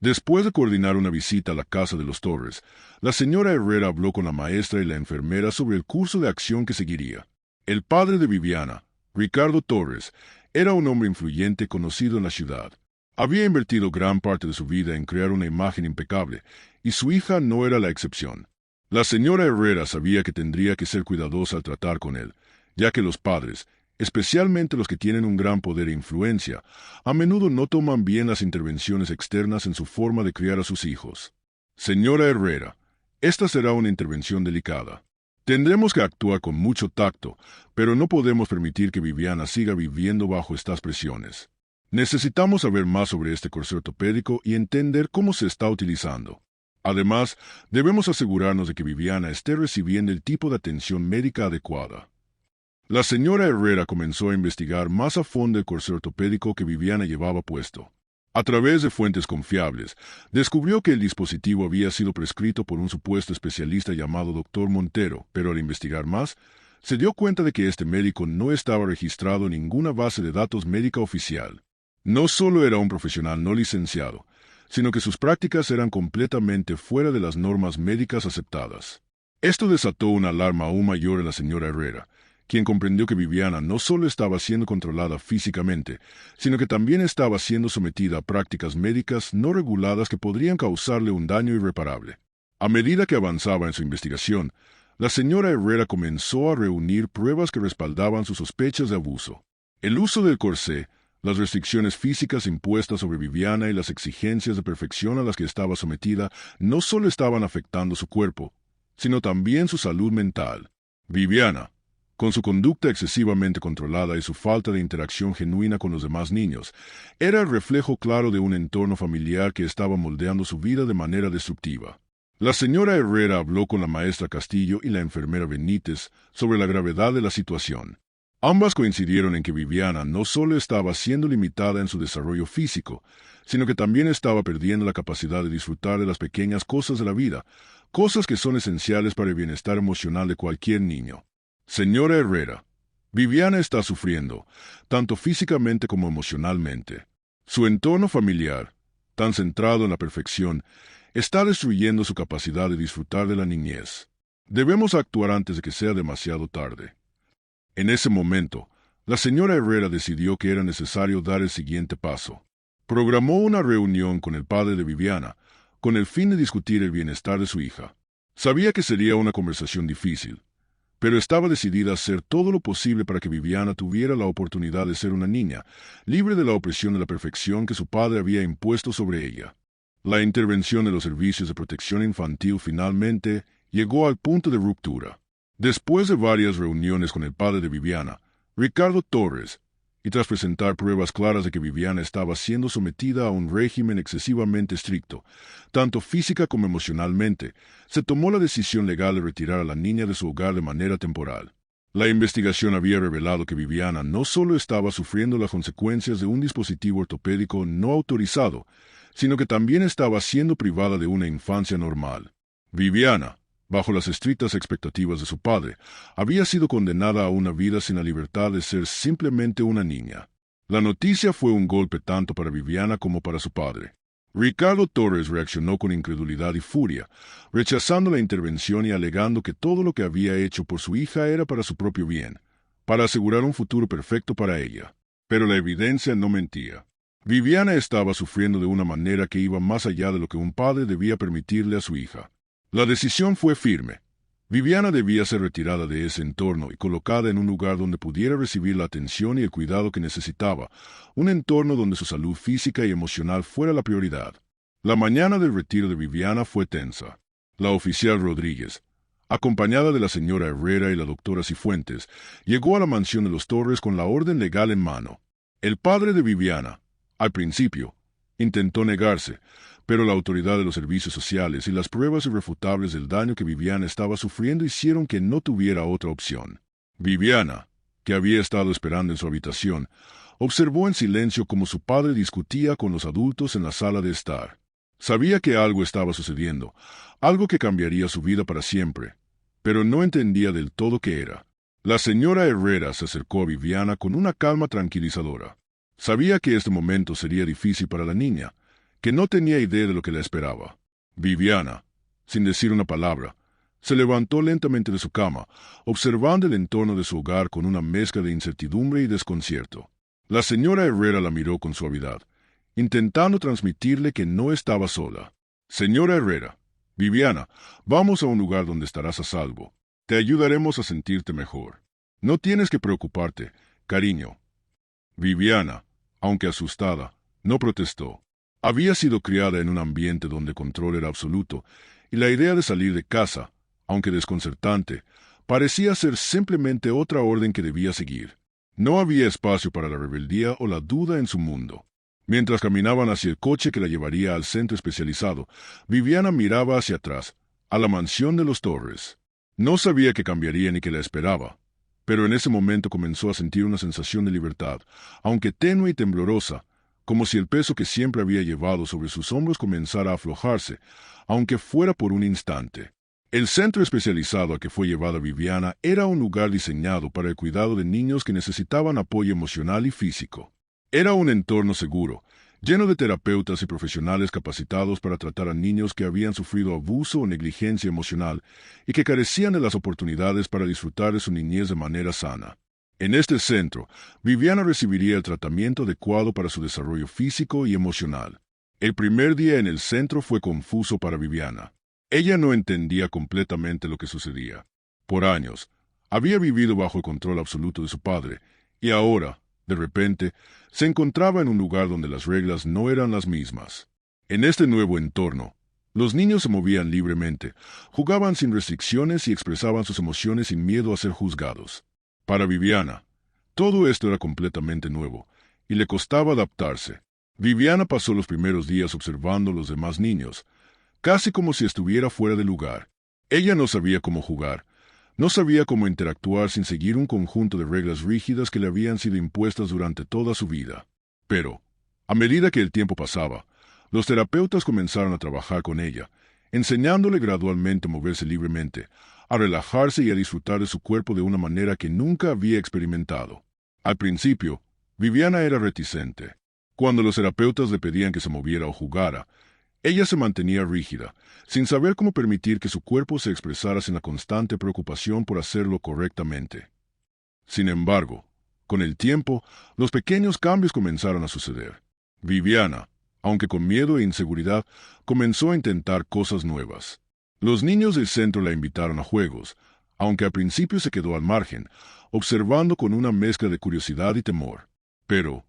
Después de coordinar una visita a la casa de los Torres, la señora Herrera habló con la maestra y la enfermera sobre el curso de acción que seguiría. El padre de Viviana, Ricardo Torres, era un hombre influyente conocido en la ciudad. Había invertido gran parte de su vida en crear una imagen impecable, y su hija no era la excepción. La señora Herrera sabía que tendría que ser cuidadosa al tratar con él, ya que los padres, especialmente los que tienen un gran poder e influencia, a menudo no toman bien las intervenciones externas en su forma de criar a sus hijos. Señora Herrera, esta será una intervención delicada. Tendremos que actuar con mucho tacto, pero no podemos permitir que Viviana siga viviendo bajo estas presiones. Necesitamos saber más sobre este corsé ortopédico y entender cómo se está utilizando. Además, debemos asegurarnos de que Viviana esté recibiendo el tipo de atención médica adecuada. La señora Herrera comenzó a investigar más a fondo el corsé ortopédico que Viviana llevaba puesto. A través de fuentes confiables, descubrió que el dispositivo había sido prescrito por un supuesto especialista llamado Dr. Montero, pero al investigar más, se dio cuenta de que este médico no estaba registrado en ninguna base de datos médica oficial. No solo era un profesional no licenciado, sino que sus prácticas eran completamente fuera de las normas médicas aceptadas. Esto desató una alarma aún mayor en la señora Herrera, quien comprendió que Viviana no solo estaba siendo controlada físicamente, sino que también estaba siendo sometida a prácticas médicas no reguladas que podrían causarle un daño irreparable. A medida que avanzaba en su investigación, la señora Herrera comenzó a reunir pruebas que respaldaban sus sospechas de abuso. El uso del corsé, las restricciones físicas impuestas sobre Viviana y las exigencias de perfección a las que estaba sometida no solo estaban afectando su cuerpo, sino también su salud mental. Viviana, con su conducta excesivamente controlada y su falta de interacción genuina con los demás niños, era el reflejo claro de un entorno familiar que estaba moldeando su vida de manera destructiva. La señora Herrera habló con la maestra Castillo y la enfermera Benítez sobre la gravedad de la situación. Ambas coincidieron en que Viviana no solo estaba siendo limitada en su desarrollo físico, sino que también estaba perdiendo la capacidad de disfrutar de las pequeñas cosas de la vida, cosas que son esenciales para el bienestar emocional de cualquier niño. Señora Herrera, Viviana está sufriendo, tanto físicamente como emocionalmente. Su entorno familiar, tan centrado en la perfección, está destruyendo su capacidad de disfrutar de la niñez. Debemos actuar antes de que sea demasiado tarde. En ese momento, la señora Herrera decidió que era necesario dar el siguiente paso. Programó una reunión con el padre de Viviana, con el fin de discutir el bienestar de su hija. Sabía que sería una conversación difícil, pero estaba decidida a hacer todo lo posible para que Viviana tuviera la oportunidad de ser una niña, libre de la opresión de la perfección que su padre había impuesto sobre ella. La intervención de los servicios de protección infantil finalmente llegó al punto de ruptura. Después de varias reuniones con el padre de Viviana, Ricardo Torres, y tras presentar pruebas claras de que Viviana estaba siendo sometida a un régimen excesivamente estricto, tanto física como emocionalmente, se tomó la decisión legal de retirar a la niña de su hogar de manera temporal. La investigación había revelado que Viviana no solo estaba sufriendo las consecuencias de un dispositivo ortopédico no autorizado, sino que también estaba siendo privada de una infancia normal. Viviana, bajo las estrictas expectativas de su padre, había sido condenada a una vida sin la libertad de ser simplemente una niña. La noticia fue un golpe tanto para Viviana como para su padre. Ricardo Torres reaccionó con incredulidad y furia, rechazando la intervención y alegando que todo lo que había hecho por su hija era para su propio bien, para asegurar un futuro perfecto para ella. Pero la evidencia no mentía. Viviana estaba sufriendo de una manera que iba más allá de lo que un padre debía permitirle a su hija. La decisión fue firme. Viviana debía ser retirada de ese entorno y colocada en un lugar donde pudiera recibir la atención y el cuidado que necesitaba, un entorno donde su salud física y emocional fuera la prioridad. La mañana del retiro de Viviana fue tensa. La oficial Rodríguez, acompañada de la señora Herrera y la doctora Cifuentes, llegó a la mansión de los Torres con la orden legal en mano. El padre de Viviana, al principio, intentó negarse, pero la autoridad de los servicios sociales y las pruebas irrefutables del daño que Viviana estaba sufriendo hicieron que no tuviera otra opción. Viviana, que había estado esperando en su habitación, observó en silencio cómo su padre discutía con los adultos en la sala de estar. Sabía que algo estaba sucediendo, algo que cambiaría su vida para siempre, pero no entendía del todo qué era. La señora Herrera se acercó a Viviana con una calma tranquilizadora. Sabía que este momento sería difícil para la niña, que no tenía idea de lo que la esperaba. Viviana, sin decir una palabra, se levantó lentamente de su cama, observando el entorno de su hogar con una mezcla de incertidumbre y desconcierto. La señora Herrera la miró con suavidad, intentando transmitirle que no estaba sola. Señora Herrera, Viviana, vamos a un lugar donde estarás a salvo. Te ayudaremos a sentirte mejor. No tienes que preocuparte, cariño. Viviana, aunque asustada, no protestó. Había sido criada en un ambiente donde el control era absoluto, y la idea de salir de casa, aunque desconcertante, parecía ser simplemente otra orden que debía seguir. No había espacio para la rebeldía o la duda en su mundo. Mientras caminaban hacia el coche que la llevaría al centro especializado, Viviana miraba hacia atrás, a la mansión de los Torres. No sabía qué cambiaría ni qué la esperaba, pero en ese momento comenzó a sentir una sensación de libertad, aunque tenue y temblorosa, como si el peso que siempre había llevado sobre sus hombros comenzara a aflojarse, aunque fuera por un instante. El centro especializado a que fue llevada Viviana era un lugar diseñado para el cuidado de niños que necesitaban apoyo emocional y físico. Era un entorno seguro, lleno de terapeutas y profesionales capacitados para tratar a niños que habían sufrido abuso o negligencia emocional y que carecían de las oportunidades para disfrutar de su niñez de manera sana. En este centro, Viviana recibiría el tratamiento adecuado para su desarrollo físico y emocional. El primer día en el centro fue confuso para Viviana. Ella no entendía completamente lo que sucedía. Por años, había vivido bajo el control absoluto de su padre, y ahora, de repente, se encontraba en un lugar donde las reglas no eran las mismas. En este nuevo entorno, los niños se movían libremente, jugaban sin restricciones y expresaban sus emociones sin miedo a ser juzgados. Para Viviana, todo esto era completamente nuevo, y le costaba adaptarse. Viviana pasó los primeros días observando a los demás niños, casi como si estuviera fuera de lugar. Ella no sabía cómo jugar, No sabía cómo interactuar sin seguir un conjunto de reglas rígidas que le habían sido impuestas durante toda su vida. Pero, a medida que el tiempo pasaba, los terapeutas comenzaron a trabajar con ella, enseñándole gradualmente a moverse libremente, a relajarse y a disfrutar de su cuerpo de una manera que nunca había experimentado. Al principio, Viviana era reticente. Cuando los terapeutas le pedían que se moviera o jugara, ella se mantenía rígida, sin saber cómo permitir que su cuerpo se expresara sin la constante preocupación por hacerlo correctamente. Sin embargo, con el tiempo, los pequeños cambios comenzaron a suceder. Viviana, aunque con miedo e inseguridad, comenzó a intentar cosas nuevas. Los niños del centro la invitaron a juegos, aunque al principio se quedó al margen, observando con una mezcla de curiosidad y temor. Pero,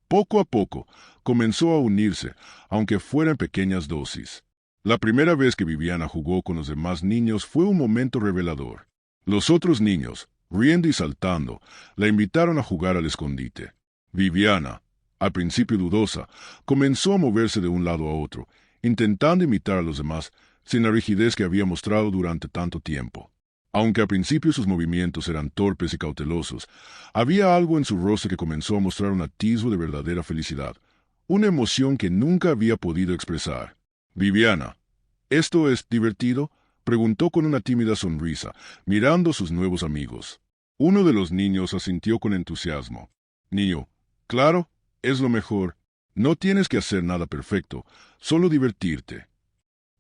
poco a poco, comenzó a unirse, aunque fuera en pequeñas dosis. La primera vez que Viviana jugó con los demás niños fue un momento revelador. Los otros niños, riendo y saltando, la invitaron a jugar al escondite. Viviana, al principio dudosa, comenzó a moverse de un lado a otro, intentando imitar a los demás, sin la rigidez que había mostrado durante tanto tiempo. Aunque al principio sus movimientos eran torpes y cautelosos, había algo en su rostro que comenzó a mostrar un atisbo de verdadera felicidad, una emoción que nunca había podido expresar. Viviana, ¿esto es divertido?, preguntó con una tímida sonrisa, mirando a sus nuevos amigos. Uno de los niños asintió con entusiasmo. Niño, claro, es lo mejor. No tienes que hacer nada perfecto, solo divertirte.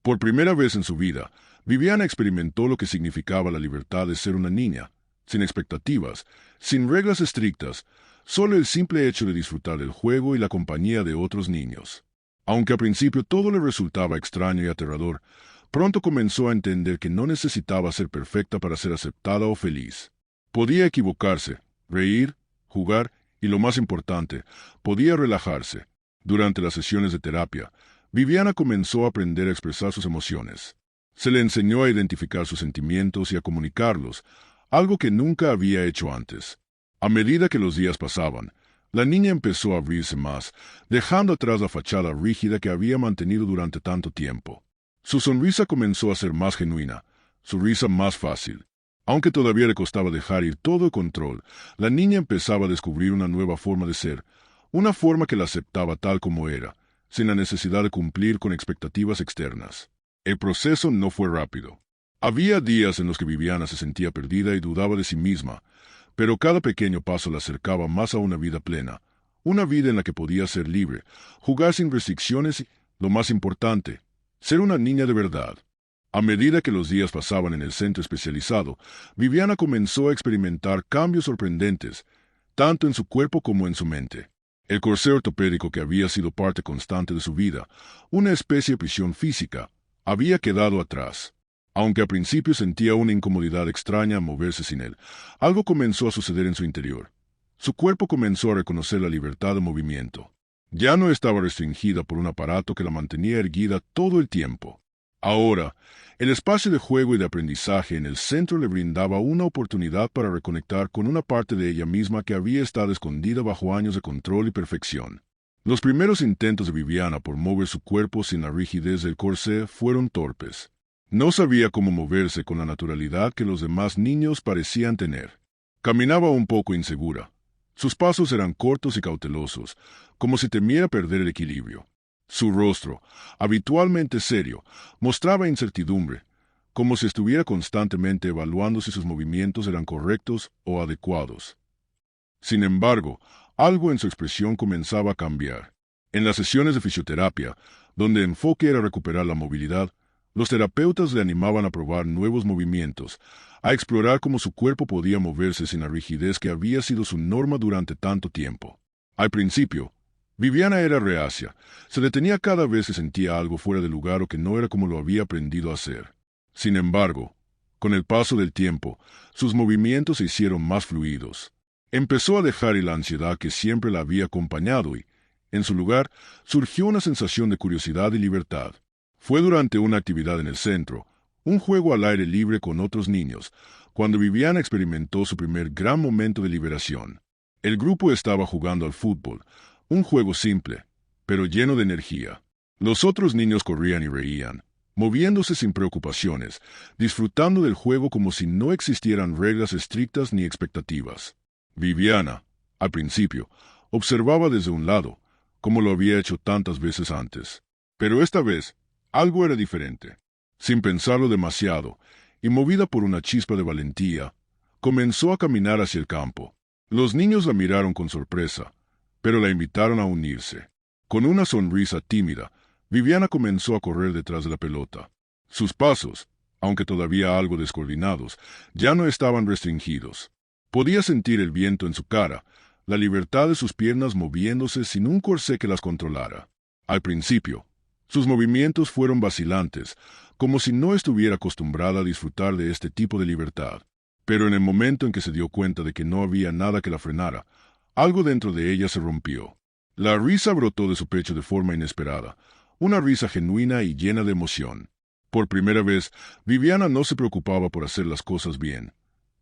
Por primera vez en su vida, Viviana experimentó lo que significaba la libertad de ser una niña, sin expectativas, sin reglas estrictas, solo el simple hecho de disfrutar del juego y la compañía de otros niños. Aunque al principio todo le resultaba extraño y aterrador, pronto comenzó a entender que no necesitaba ser perfecta para ser aceptada o feliz. Podía equivocarse, reír, jugar y, lo más importante, podía relajarse. Durante las sesiones de terapia, Viviana comenzó a aprender a expresar sus emociones. Se le enseñó a identificar sus sentimientos y a comunicarlos, algo que nunca había hecho antes. A medida que los días pasaban, la niña empezó a abrirse más, dejando atrás la fachada rígida que había mantenido durante tanto tiempo. Su sonrisa comenzó a ser más genuina, su risa más fácil. Aunque todavía le costaba dejar ir todo el control, la niña empezaba a descubrir una nueva forma de ser, una forma que la aceptaba tal como era, sin la necesidad de cumplir con expectativas externas. El proceso no fue rápido. Había días en los que Viviana se sentía perdida y dudaba de sí misma, pero cada pequeño paso la acercaba más a una vida plena, una vida en la que podía ser libre, jugar sin restricciones y, lo más importante, ser una niña de verdad. A medida que los días pasaban en el centro especializado, Viviana comenzó a experimentar cambios sorprendentes, tanto en su cuerpo como en su mente. El corsé ortopédico que había sido parte constante de su vida, una especie de prisión física, había quedado atrás. Aunque al principio sentía una incomodidad extraña al moverse sin él, algo comenzó a suceder en su interior. Su cuerpo comenzó a reconocer la libertad de movimiento. Ya no estaba restringida por un aparato que la mantenía erguida todo el tiempo. Ahora, el espacio de juego y de aprendizaje en el centro le brindaba una oportunidad para reconectar con una parte de ella misma que había estado escondida bajo años de control y perfección. Los primeros intentos de Viviana por mover su cuerpo sin la rigidez del corsé fueron torpes. No sabía cómo moverse con la naturalidad que los demás niños parecían tener. Caminaba un poco insegura. Sus pasos eran cortos y cautelosos, como si temiera perder el equilibrio. Su rostro, habitualmente serio, mostraba incertidumbre, como si estuviera constantemente evaluando si sus movimientos eran correctos o adecuados. Sin embargo, algo en su expresión comenzaba a cambiar. En las sesiones de fisioterapia, donde el enfoque era recuperar la movilidad, los terapeutas le animaban a probar nuevos movimientos, a explorar cómo su cuerpo podía moverse sin la rigidez que había sido su norma durante tanto tiempo. Al principio, Viviana era reacia, se detenía cada vez que sentía algo fuera de lugar o que no era como lo había aprendido a hacer. Sin embargo, con el paso del tiempo, sus movimientos se hicieron más fluidos. Empezó a dejar ir la ansiedad que siempre la había acompañado y, en su lugar, surgió una sensación de curiosidad y libertad. Fue durante una actividad en el centro, un juego al aire libre con otros niños, cuando Viviana experimentó su primer gran momento de liberación. El grupo estaba jugando al fútbol, un juego simple, pero lleno de energía. Los otros niños corrían y reían, moviéndose sin preocupaciones, disfrutando del juego como si no existieran reglas estrictas ni expectativas. Viviana, al principio, observaba desde un lado, como lo había hecho tantas veces antes. Pero esta vez, algo era diferente. Sin pensarlo demasiado, y movida por una chispa de valentía, comenzó a caminar hacia el campo. Los niños la miraron con sorpresa, pero la invitaron a unirse. Con una sonrisa tímida, Viviana comenzó a correr detrás de la pelota. Sus pasos, aunque todavía algo descoordinados, ya no estaban restringidos. Podía sentir el viento en su cara, la libertad de sus piernas moviéndose sin un corsé que las controlara. Al principio, sus movimientos fueron vacilantes, como si no estuviera acostumbrada a disfrutar de este tipo de libertad. Pero en el momento en que se dio cuenta de que no había nada que la frenara, algo dentro de ella se rompió. La risa brotó de su pecho de forma inesperada, una risa genuina y llena de emoción. Por primera vez, Viviana no se preocupaba por hacer las cosas bien,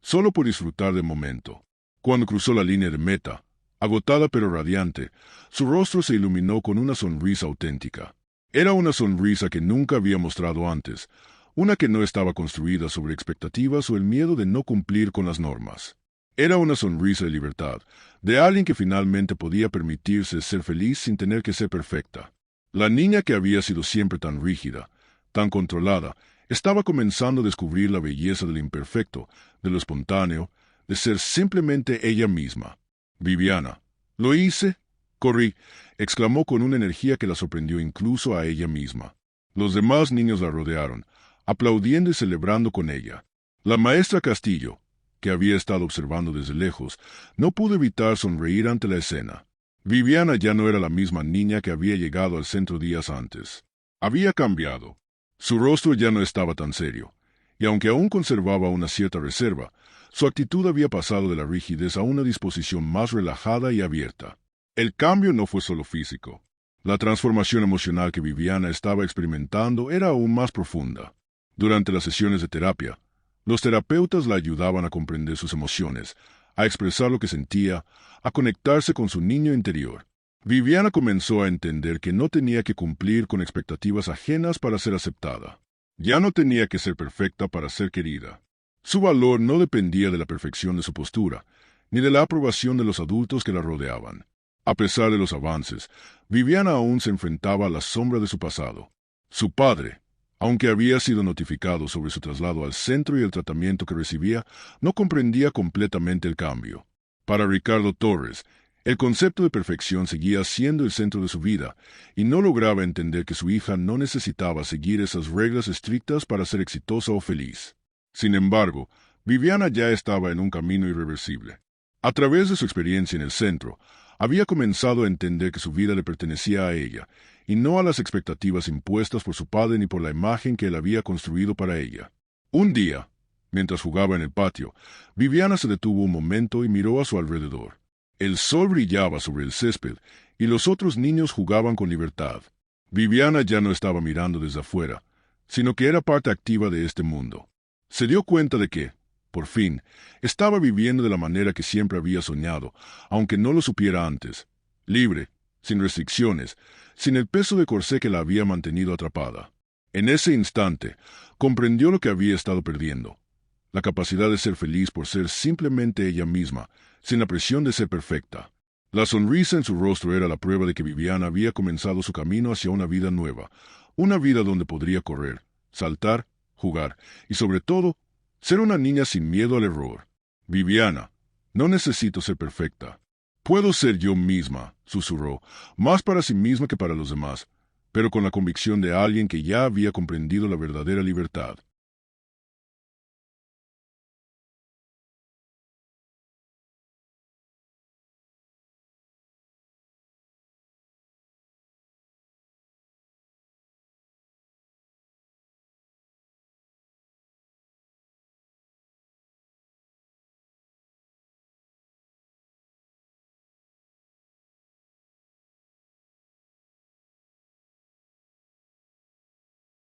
solo por disfrutar del momento. Cuando cruzó la línea de meta, agotada pero radiante, su rostro se iluminó con una sonrisa auténtica. Era una sonrisa que nunca había mostrado antes, una que no estaba construida sobre expectativas o el miedo de no cumplir con las normas. Era una sonrisa de libertad, de alguien que finalmente podía permitirse ser feliz sin tener que ser perfecta. La niña que había sido siempre tan rígida, tan controlada, estaba comenzando a descubrir la belleza de lo imperfecto, de lo espontáneo, de ser simplemente ella misma. Viviana. ¿Lo hice? Corrí, exclamó con una energía que la sorprendió incluso a ella misma. Los demás niños la rodearon, aplaudiendo y celebrando con ella. La maestra Castillo, que había estado observando desde lejos, no pudo evitar sonreír ante la escena. Viviana ya no era la misma niña que había llegado al centro días antes. Había cambiado. Su rostro ya no estaba tan serio, y aunque aún conservaba una cierta reserva, su actitud había pasado de la rigidez a una disposición más relajada y abierta. El cambio no fue solo físico. La transformación emocional que Viviana estaba experimentando era aún más profunda. Durante las sesiones de terapia, los terapeutas la ayudaban a comprender sus emociones, a expresar lo que sentía, a conectarse con su niño interior. Viviana comenzó a entender que no tenía que cumplir con expectativas ajenas para ser aceptada. Ya no tenía que ser perfecta para ser querida. Su valor no dependía de la perfección de su postura, ni de la aprobación de los adultos que la rodeaban. A pesar de los avances, Viviana aún se enfrentaba a la sombra de su pasado. Su padre, aunque había sido notificado sobre su traslado al centro y el tratamiento que recibía, no comprendía completamente el cambio. Para Ricardo Torres, el concepto de perfección seguía siendo el centro de su vida, y no lograba entender que su hija no necesitaba seguir esas reglas estrictas para ser exitosa o feliz. Sin embargo, Viviana ya estaba en un camino irreversible. A través de su experiencia en el centro, había comenzado a entender que su vida le pertenecía a ella, y no a las expectativas impuestas por su padre ni por la imagen que él había construido para ella. Un día, mientras jugaba en el patio, Viviana se detuvo un momento y miró a su alrededor. El sol brillaba sobre el césped, y los otros niños jugaban con libertad. Viviana ya no estaba mirando desde afuera, sino que era parte activa de este mundo. Se dio cuenta de que, por fin, estaba viviendo de la manera que siempre había soñado, aunque no lo supiera antes. Libre, sin restricciones, sin el peso de corsé que la había mantenido atrapada. En ese instante, comprendió lo que había estado perdiendo. La capacidad de ser feliz por ser simplemente ella misma, sin la presión de ser perfecta. La sonrisa en su rostro era la prueba de que Viviana había comenzado su camino hacia una vida nueva, una vida donde podría correr, saltar, jugar y, sobre todo, ser una niña sin miedo al error. Viviana, no necesito ser perfecta. Puedo ser yo misma, susurró, más para sí misma que para los demás, pero con la convicción de alguien que ya había comprendido la verdadera libertad.